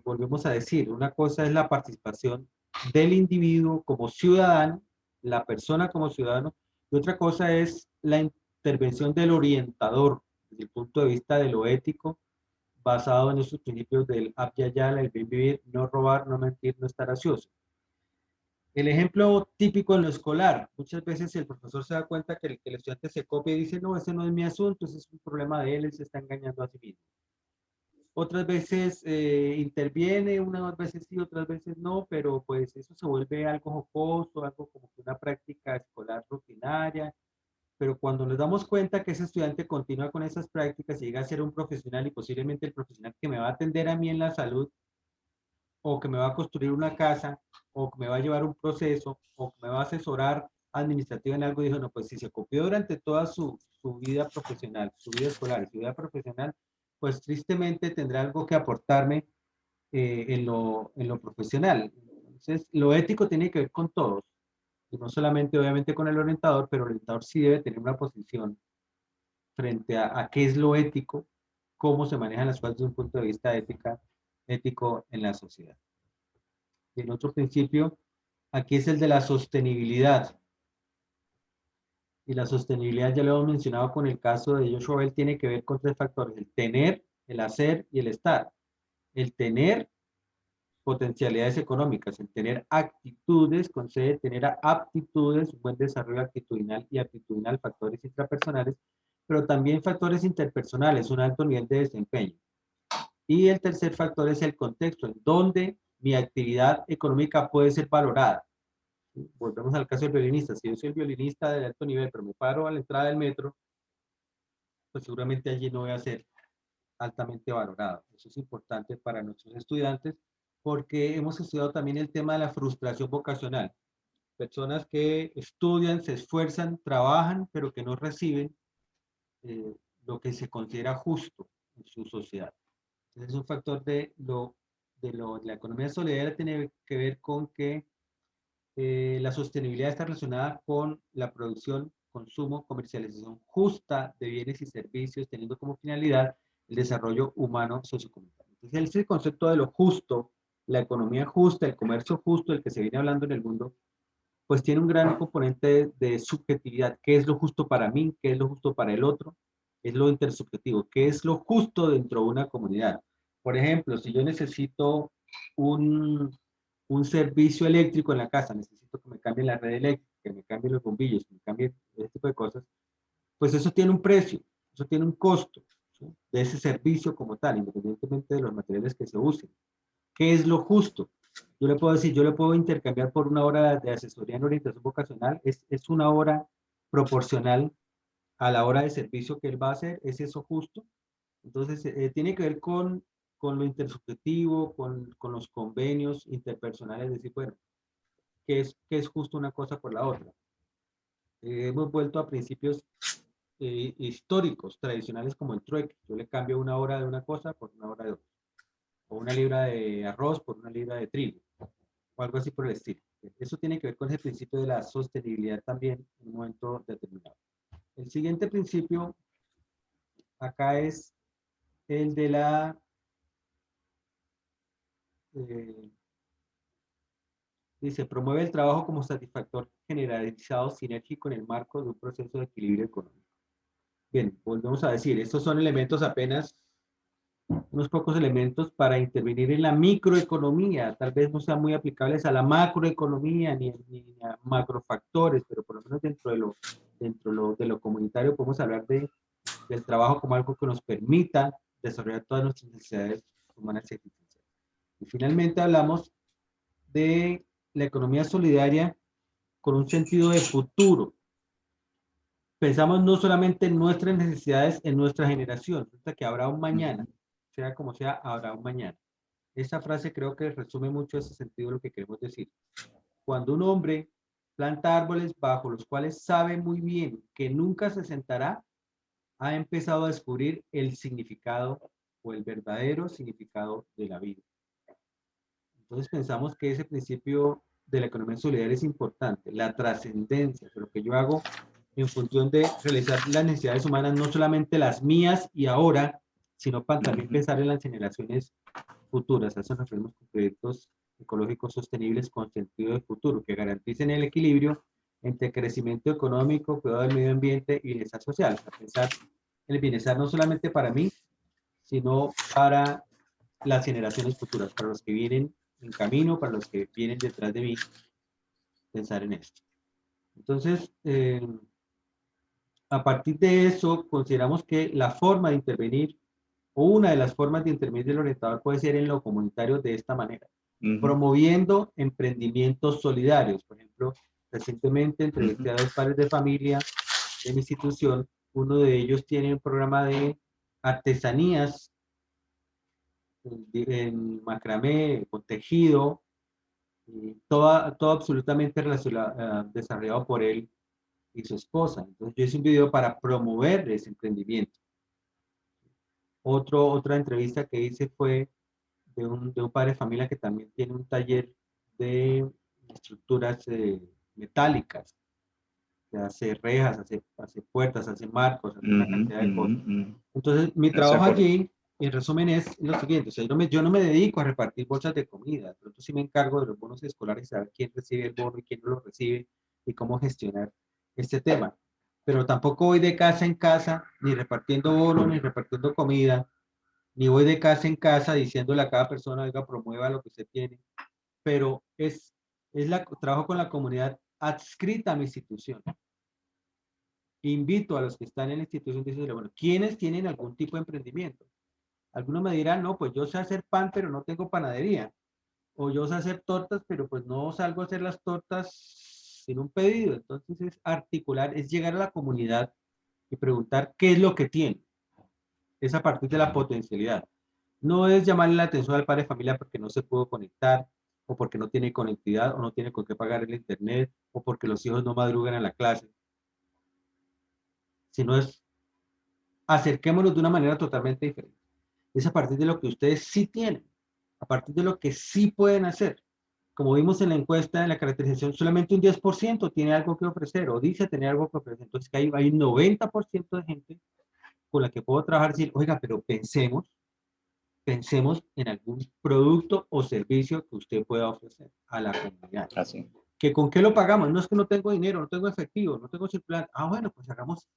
volvemos a decir, una cosa es la participación del individuo como ciudadano, la persona como ciudadano, y otra cosa es la intervención del orientador desde el punto de vista de lo ético, basado en esos principios del Abya Yala, el bien vivir, no robar, no mentir, no estar ocioso. El ejemplo típico en lo escolar, muchas veces el profesor se da cuenta que el estudiante se copia y dice, no, ese no es mi asunto, ese es un problema de él se está engañando a sí mismo. Otras veces interviene, unas veces sí, otras veces no, pero pues eso se vuelve algo jocoso, algo como que una práctica escolar rutinaria, pero cuando nos damos cuenta que ese estudiante continúa con esas prácticas y llega a ser un profesional y posiblemente el profesional que me va a atender a mí en la salud, o que me va a construir una casa, o que me va a llevar un proceso, o que me va a asesorar administrativa en algo, dijo, no, pues si se copió durante toda su vida profesional, su vida escolar y su vida profesional, pues tristemente tendrá algo que aportarme en lo profesional. Entonces, lo ético tiene que ver con todos, y no solamente obviamente con el orientador, pero el orientador sí debe tener una posición frente a qué es lo ético, cómo se manejan las cosas desde un punto de vista ético en la sociedad. Y el otro principio, aquí es el de la sostenibilidad. Y la sostenibilidad ya lo hemos mencionado con el caso de Joshua Bell, tiene que ver con 3 factores, el tener, el hacer y el estar. El tener potencialidades económicas, el tener actitudes, concede tener aptitudes, un buen desarrollo actitudinal y aptitudinal, factores intrapersonales, pero también factores interpersonales, un alto nivel de desempeño. Y el tercer factor es el contexto, en donde mi actividad económica puede ser valorada. Volvemos al caso del violinista. Si yo soy el violinista de alto nivel, pero me paro a la entrada del metro, pues seguramente allí no voy a ser altamente valorado. Eso es importante para nuestros estudiantes porque hemos estudiado también el tema de la frustración vocacional. Personas que estudian, se esfuerzan, trabajan, pero que no reciben lo que se considera justo en su sociedad. Entonces es un factor de la economía solidaria tiene que ver con que la sostenibilidad está relacionada con la producción, consumo, comercialización justa de bienes y servicios, teniendo como finalidad el desarrollo humano sociocomunitario. Entonces, ese concepto de lo justo, la economía justa, el comercio justo, del que se viene hablando en el mundo, pues tiene un gran componente de subjetividad. ¿Qué es lo justo para mí? ¿Qué es lo justo para el otro? Es lo intersubjetivo. ¿Qué es lo justo dentro de una comunidad? Por ejemplo, si yo necesito un un servicio eléctrico en la casa, necesito que me cambien la red eléctrica, que me cambien los bombillos, que me cambien ese tipo de cosas, pues eso tiene un precio, eso tiene un costo, ¿sí? De ese servicio como tal, independientemente de los materiales que se usen. ¿Qué es lo justo? Yo le puedo decir, yo le puedo intercambiar por una hora de asesoría en orientación vocacional, es una hora proporcional a la hora de servicio que él va a hacer, ¿es eso justo? Entonces, tiene que ver con lo intersubjetivo, con los convenios interpersonales, decir, bueno, qué es justo una cosa por la otra? Hemos vuelto a principios históricos, tradicionales como el trueque. Yo le cambio una hora de una cosa por una hora de otra. O una libra de arroz por una libra de trigo. O algo así por el estilo. Eso tiene que ver con ese principio de la sostenibilidad también en un momento determinado. El siguiente principio acá es el de la eh, dice, promueve el trabajo como satisfactor generalizado sinérgico en el marco de un proceso de equilibrio económico. Bien, volvemos a decir, estos son elementos apenas, unos pocos elementos para intervenir en la microeconomía. Tal vez no sean muy aplicables a la macroeconomía ni a macrofactores, pero por lo menos de lo comunitario podemos hablar del trabajo como algo que nos permita desarrollar todas nuestras necesidades humanas y existenciales. Y finalmente hablamos de la economía solidaria con un sentido de futuro. Pensamos no solamente en nuestras necesidades, en nuestra generación, hasta que habrá un mañana, sea como sea, habrá un mañana. Esa frase creo que resume mucho ese sentido de lo que queremos decir. Cuando un hombre planta árboles bajo los cuales sabe muy bien que nunca se sentará, ha empezado a descubrir el significado o el verdadero significado de la vida. Entonces pensamos que ese principio de la economía solidaria es importante, la trascendencia de lo que yo hago en función de realizar las necesidades humanas, no solamente las mías y ahora, sino para también pensar en las generaciones futuras. A eso nos referimos con proyectos ecológicos sostenibles con sentido de futuro, que garanticen el equilibrio entre crecimiento económico, cuidado del medio ambiente y bienestar social. A pensar el bienestar no solamente para mí, sino para las generaciones futuras, para los que vienen en camino, para los que vienen detrás de mí, pensar en esto. Entonces, a partir de eso, consideramos que la forma de intervenir, o una de las formas de intervenir del orientador puede ser en lo comunitario de esta manera, promoviendo emprendimientos solidarios. Por ejemplo, recientemente entrevisté a 2 padres de familia de mi institución, uno de ellos tiene un programa de artesanías en macramé, con tejido, todo absolutamente desarrollado por él y su esposa. Entonces yo hice un video para promover ese emprendimiento. Otra entrevista que hice fue de un padre de familia que también tiene un taller de estructuras metálicas, que hace rejas, hace puertas, hace marcos, hace una cantidad de cosas. Entonces mi trabajo allí, en resumen, es lo siguiente: o sea, yo no me dedico a repartir bolsas de comida, de pronto sí me encargo de los bonos escolares, saber quién recibe el bono y quién no lo recibe y cómo gestionar este tema. Pero tampoco voy de casa en casa, ni repartiendo bonos, ni repartiendo comida, ni voy de casa en casa diciéndole a cada persona, oiga, promueva lo que usted tiene, pero trabajo con la comunidad adscrita a mi institución. Invito a los que están en la institución, decirle, bueno, ¿quiénes tienen algún tipo de emprendimiento? Algunos me dirán, no, pues yo sé hacer pan, pero no tengo panadería. O yo sé hacer tortas, pero pues no salgo a hacer las tortas sin un pedido. Entonces es articular, es llegar a la comunidad y preguntar qué es lo que tiene. Es a partir de la potencialidad. No es llamarle la atención al padre de familia porque no se pudo conectar, o porque no tiene conectividad, o no tiene con qué pagar el internet, o porque los hijos no madrugan a la clase, sino es acerquémonos de una manera totalmente diferente. Es a partir de lo que ustedes sí tienen, a partir de lo que sí pueden hacer. Como vimos en la encuesta, en la caracterización, solamente un 10% tiene algo que ofrecer o dice tener algo que ofrecer. Entonces, que hay un 90% de gente con la que puedo trabajar y decir, oiga, pero pensemos en algún producto o servicio que usted pueda ofrecer a la comunidad. Así. ¿Que con qué lo pagamos? No es que no tengo dinero, no tengo efectivo, no tengo circulante. Ah, bueno, pues hagamos,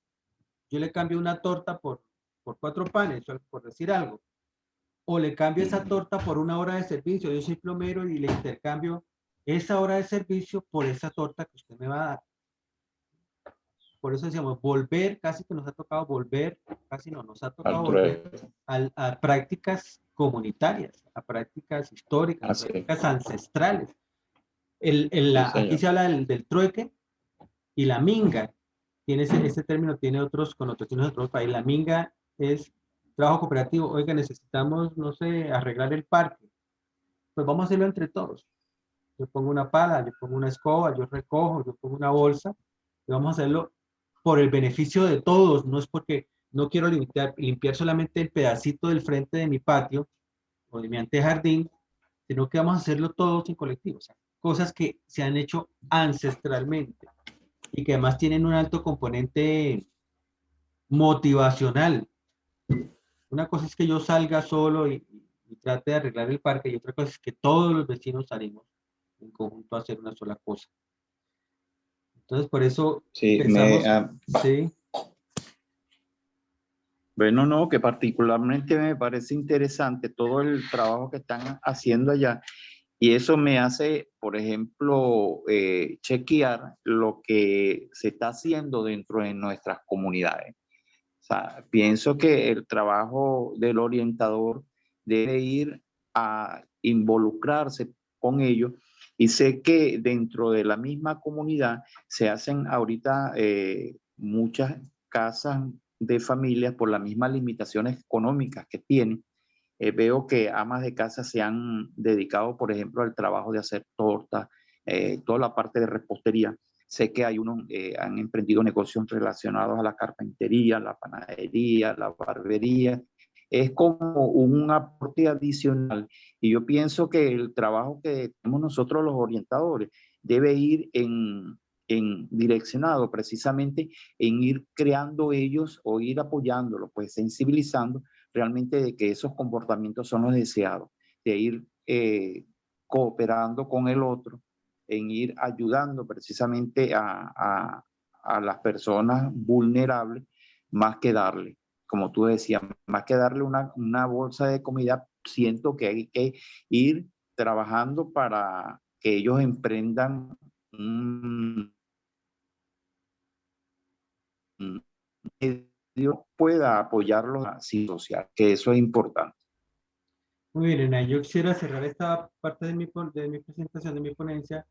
yo le cambio una torta por 4 panes, por decir algo. o le cambio esa torta por una hora de servicio. Yo soy plomero y le intercambio esa hora de servicio por esa torta que usted me va a dar. Por eso decíamos, volver, casi que nos ha tocado volver, casi no, nos ha tocado volver a prácticas comunitarias, a prácticas históricas, a prácticas ancestrales. Aquí se habla del trueque y la minga. Tiene ese término tiene otros connotaciones en otros países. La minga es trabajo cooperativo. Oiga, necesitamos, no sé, arreglar el parque. Pues vamos a hacerlo entre todos. Yo pongo una pala, yo pongo una escoba, yo recojo, yo pongo una bolsa y vamos a hacerlo por el beneficio de todos. No es porque no quiero limpiar solamente el pedacito del frente de mi patio o de mi antejardín, sino que vamos a hacerlo todos en colectivo. O sea, cosas que se han hecho ancestralmente y que además tienen un alto componente motivacional. Una cosa es que yo salga solo y trate de arreglar el parque, y otra cosa es que todos los vecinos salimos en conjunto a hacer una sola cosa. Entonces, por eso sí, pensamos, sí. Bueno, no, que particularmente me parece interesante todo el trabajo que están haciendo allá. Y eso me hace, por ejemplo, chequear lo que se está haciendo dentro de nuestras comunidades. O sea, pienso que el trabajo del orientador debe ir a involucrarse con ellos, y sé que dentro de la misma comunidad se hacen ahorita muchas casas de familias por las mismas limitaciones económicas que tienen. Veo que amas de casa se han dedicado, por ejemplo, al trabajo de hacer tortas, toda la parte de repostería. Sé que hay unos, han emprendido negocios relacionados a la carpintería, la panadería, la barbería. Es como un aporte adicional. Y yo pienso que el trabajo que tenemos nosotros los orientadores debe ir en direccionado precisamente en ir creando ellos o ir apoyándolos, pues sensibilizando realmente de que esos comportamientos son los deseados, de ir cooperando con el otro, en ir ayudando precisamente a las personas vulnerables, más que darle, como tú decías, más que darle una bolsa de comida, siento que hay que ir trabajando para que ellos emprendan un medio pueda apoyarlos así social, que eso es importante. Muy bien, Elena, yo quisiera cerrar esta parte de mi presentación, de mi ponencia,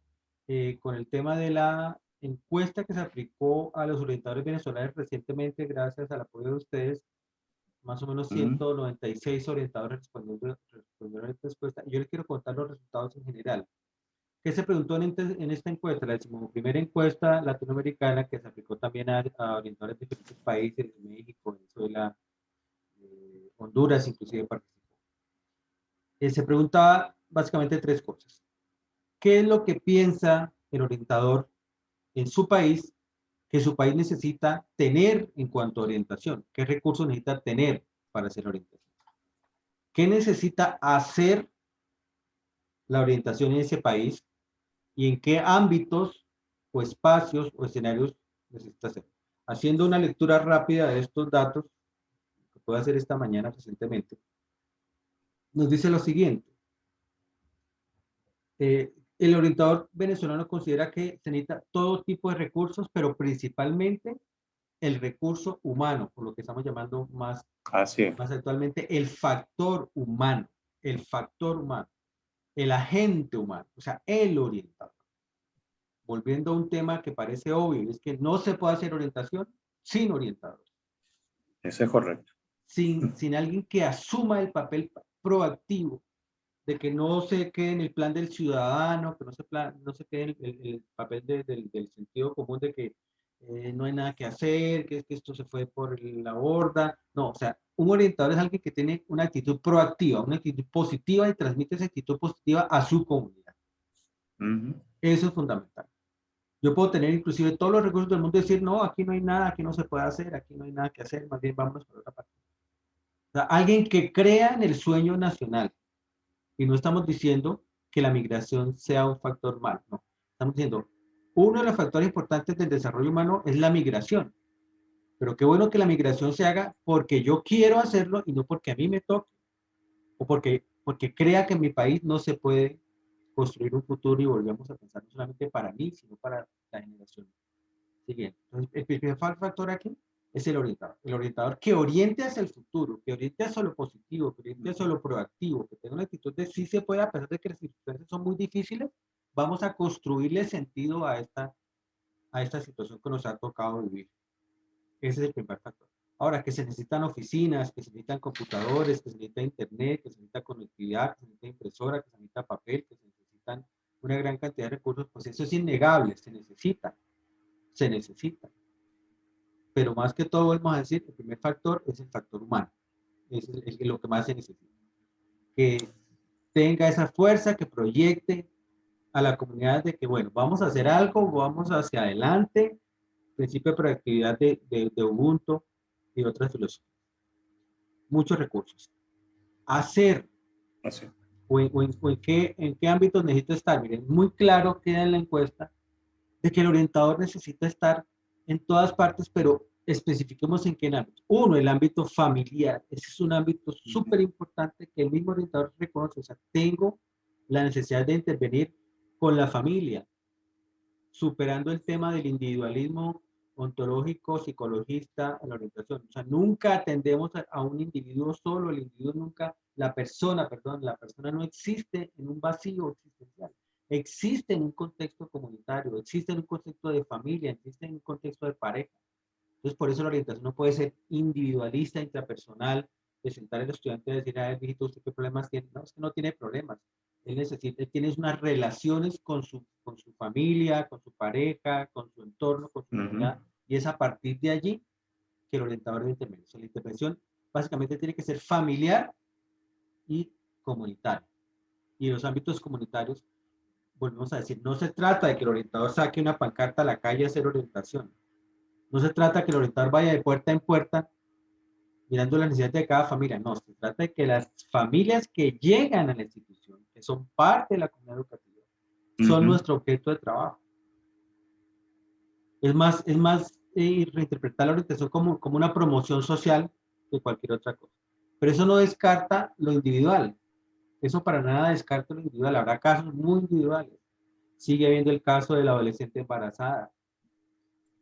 con el tema de la encuesta que se aplicó a los orientadores venezolanos recientemente, gracias al apoyo de ustedes. Más o menos 196 orientadores respondieron a esta encuesta. Yo les quiero contar los resultados en general. ¿Qué se preguntó en esta encuesta? La primera encuesta latinoamericana que se aplicó también a orientadores de diferentes países, México, Venezuela, Honduras, inclusive participó. Se preguntaba básicamente tres cosas. ¿Qué es lo que piensa el orientador en su país que su país necesita tener en cuanto a orientación? ¿Qué recursos necesita tener para hacer orientación? ¿Qué necesita hacer la orientación en ese país? ¿Y en qué ámbitos o espacios o escenarios necesita hacer? Haciendo una lectura rápida de estos datos, que puedo hacer esta mañana recientemente, nos dice lo siguiente. El orientador venezolano considera que se necesita todo tipo de recursos, pero principalmente el recurso humano, por lo que estamos llamando más actualmente el factor humano, el agente humano, o sea, el orientador. Volviendo a un tema que parece obvio, es que no se puede hacer orientación sin orientador. Eso es correcto. Sin alguien que asuma el papel proactivo, de que no se quede en el plan del ciudadano, que no se quede en el papel del sentido común de que no hay nada que hacer, que esto se fue por la borda. No, o sea, un orientador es alguien que tiene una actitud proactiva, una actitud positiva y transmite esa actitud positiva a su comunidad. Eso es fundamental. Yo puedo tener inclusive todos los recursos del mundo y decir, no, aquí no hay nada, aquí no se puede hacer, aquí no hay nada que hacer, más bien vámonos por otra parte. O sea, alguien que crea en el sueño nacional. Y no estamos diciendo que la migración sea un factor malo, no. Estamos diciendo, uno de los factores importantes del desarrollo humano es la migración. Pero qué bueno que la migración se haga porque yo quiero hacerlo y no porque a mí me toque. o porque crea que en mi país no se puede construir un futuro y volvemos a pensar no solamente para mí, sino para la generación siguiente. Entonces, el principal factor aquí es el orientador que oriente hacia el futuro, que oriente hacia lo positivo, que oriente hacia lo proactivo, que tenga una actitud de sí se puede, a pesar de que las circunstancias son muy difíciles, vamos a construirle sentido a esta situación que nos ha tocado vivir. Ese es el primer factor. Ahora, que se necesitan oficinas, que se necesitan computadores, que se necesita internet, que se necesita conectividad, que se necesita impresora, que se necesita papel, que se necesitan una gran cantidad de recursos, pues eso es innegable, se necesita, se necesita. Pero más que todo, vamos a decir, el primer factor es el factor humano. Eso es lo que más se necesita. Que tenga esa fuerza, que proyecte a la comunidad de que, bueno, vamos a hacer algo, vamos hacia adelante, principio de proactividad de Ubuntu y otras filosofías. Muchos recursos. Hacer, en qué ámbitos necesito estar. Miren, muy claro queda en la encuesta de que el orientador necesita estar en todas partes, pero especifiquemos en qué ámbito. Uno, el ámbito familiar. Ese es un ámbito súper importante que el mismo orientador reconoce. O sea, tengo la necesidad de intervenir con la familia, superando el tema del individualismo ontológico, psicologista en la orientación. O sea, nunca atendemos a un individuo solo, el individuo nunca, la persona no existe en un vacío existencial. Existe en un contexto comunitario, existe en un contexto de familia, existe en un contexto de pareja. Entonces, por eso la orientación no puede ser individualista, intrapersonal, de sentar al estudiante y decir, a ver, viejito, ¿usted qué problemas tiene? No, es que no tiene problemas. Él tiene unas relaciones con su familia, con su pareja, con su entorno, con su comunidad, y es a partir de allí que el orientador de intervención. O sea, la intervención básicamente tiene que ser familiar y comunitaria. Y en los ámbitos comunitarios, volvemos a decir, no se trata de que el orientador saque una pancarta a la calle a hacer orientación. No se trata de que el orientador vaya de puerta en puerta mirando las necesidades de cada familia. No, se trata de que las familias que llegan a la institución, que son parte de la comunidad educativa, son nuestro objeto de trabajo. Es más reinterpretar la orientación como una promoción social que cualquier otra cosa. Pero eso no descarta lo individual. Eso para nada descarta lo individual. Habrá casos muy individuales. Sigue habiendo el caso de la adolescente embarazada.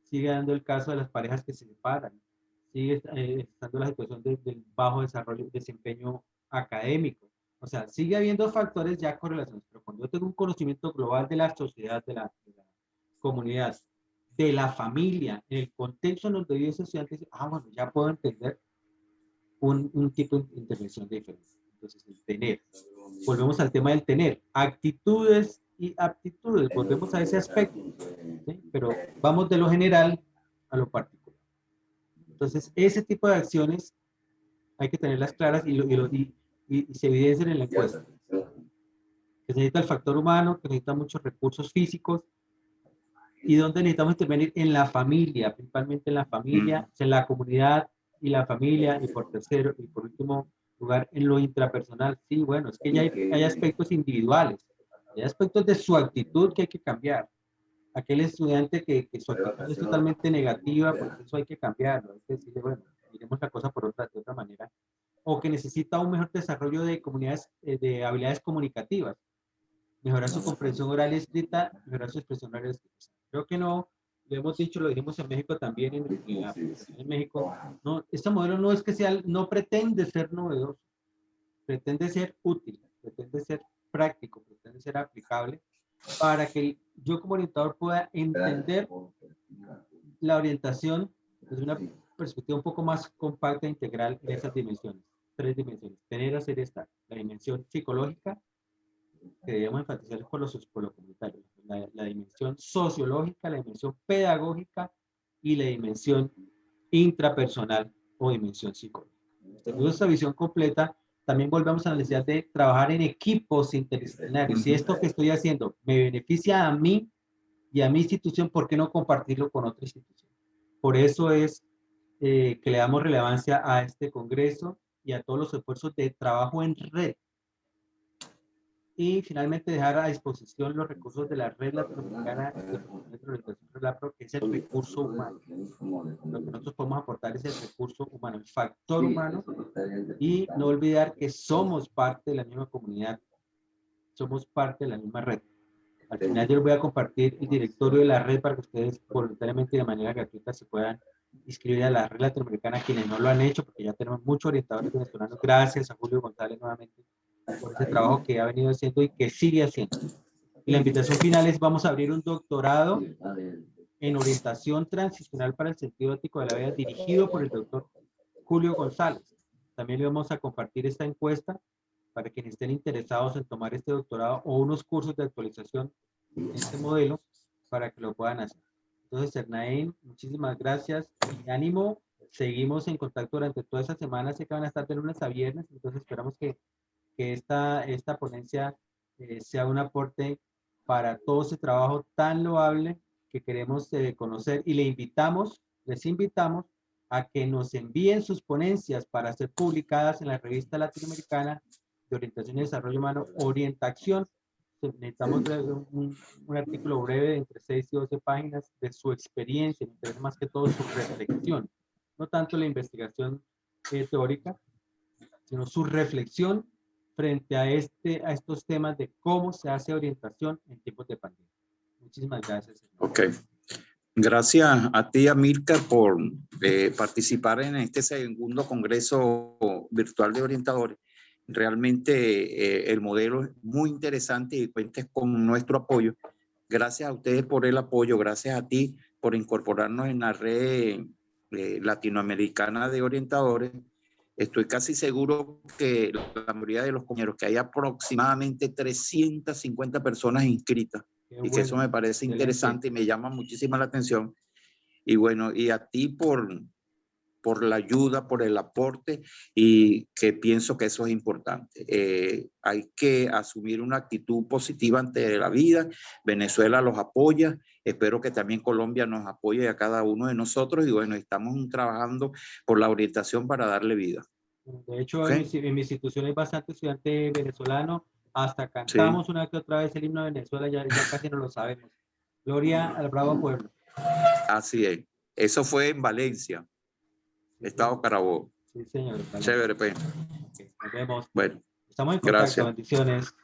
Sigue dando el caso de las parejas que se separan. Sigue estando la situación del bajo desarrollo, desempeño académico. O sea, sigue habiendo factores ya correlacionados. Pero cuando yo tengo un conocimiento global de la sociedad, de la comunidad, de la familia, en el contexto en donde vive ese estudiante, bueno, ya puedo entender un tipo de intervención diferente. Entonces, el tener. Volvemos al tema del tener. Actitudes y aptitudes. Volvemos a ese aspecto. ¿Sí? Pero vamos de lo general a lo particular. Entonces, ese tipo de acciones hay que tenerlas claras y se evidencian en la encuesta. Que se necesita el factor humano, que necesita muchos recursos físicos, y donde necesitamos intervenir en la familia, principalmente en la familia, en la comunidad y la familia, y por tercero, y por último lugar, en lo intrapersonal. Sí, bueno, es que ya hay aspectos individuales, hay aspectos de su actitud que hay que cambiar. Aquel estudiante que su actitud es totalmente negativa, pues eso hay que cambiarlo, hay que decirle, bueno, miremos la cosa de otra manera, o que necesita un mejor desarrollo de comunidades, de habilidades comunicativas, mejorar su comprensión oral y escrita, mejorar su expresión oral y escrita. Creo que no, lo hemos dicho, lo dijimos en México también, en México, no, este modelo no es que sea, no pretende ser novedoso, pretende ser útil, pretende ser práctico, pretende ser aplicable, para que yo como orientador pueda entender la orientación desde una perspectiva un poco más compacta e integral en esas dimensiones, 3 dimensiones, tener, hacer, estar, la dimensión psicológica, que debemos enfatizar por lo comunitario, la dimensión sociológica, la dimensión pedagógica y la dimensión intrapersonal o dimensión psicológica. Teniendo esta visión completa, también volvemos a la necesidad de trabajar en equipos interdisciplinarios. Si esto que estoy haciendo me beneficia a mí y a mi institución, ¿por qué no compartirlo con otra institución? Por eso es que le damos relevancia a este congreso y a todos los esfuerzos de trabajo en red Y finalmente dejar a disposición los recursos de la Red Latinoamericana de Orientación RELAPRO, que es el recurso humano. Lo que nosotros podemos aportar es el recurso humano, el factor humano, y no olvidar que somos parte de la misma comunidad, somos parte de la misma red. Al final yo les voy a compartir el directorio de la red para que ustedes voluntariamente y de manera gratuita se puedan inscribir a la Red Latinoamericana, quienes no lo han hecho, porque ya tenemos muchos orientadores venezolanos. Gracias a Julio González nuevamente por ese trabajo que ha venido haciendo y que sigue haciendo. Y la invitación final es: vamos a abrir un doctorado en orientación transicional para el sentido ético de la vida, dirigido por el doctor Julio González. También le vamos a compartir esta encuesta para quienes estén interesados en tomar este doctorado o unos cursos de actualización en este modelo para que lo puedan hacer. Entonces, Ernaín, muchísimas gracias y ánimo. Seguimos en contacto durante toda esta semana. Sé que van a estar de lunes a viernes, entonces esperamos que esta ponencia sea un aporte para todo ese trabajo tan loable que queremos conocer, y les invitamos a que nos envíen sus ponencias para ser publicadas en la revista latinoamericana de Orientación y Desarrollo Humano, Orientación. Necesitamos un artículo breve de entre 6 y 12 páginas de su experiencia, me interesa más que todo su reflexión, no tanto la investigación teórica, sino su reflexión frente a estos temas de cómo se hace orientación en tiempos de pandemia. Muchísimas gracias. Ok. Gracias a ti, Amílcar, por participar en este segundo Congreso Virtual de Orientadores. Realmente el modelo es muy interesante y cuentes con nuestro apoyo. Gracias a ustedes por el apoyo, gracias a ti por incorporarnos en la red latinoamericana de orientadores. Estoy casi seguro que la mayoría de los compañeros, que hay aproximadamente 350 personas inscritas, y que eso me parece interesante y me llama muchísimo la atención. Y bueno, y a ti por la ayuda, por el aporte, y que pienso que eso es importante. Hay que asumir una actitud positiva ante la vida. Venezuela los apoya. Espero que también Colombia nos apoye a cada uno de nosotros. Y bueno, estamos trabajando por la orientación para darle vida. De hecho, en mi institución hay bastante estudiante venezolano. Hasta cantamos una que otra vez el himno de Venezuela, ya casi no lo sabemos. Gloria al bravo pueblo. Así es. Eso fue en Valencia, Estado Carabobo. Sí, señor. Chévere, pues. Okay, nos vemos. Bueno, estamos en contacto. gracias. Bendiciones.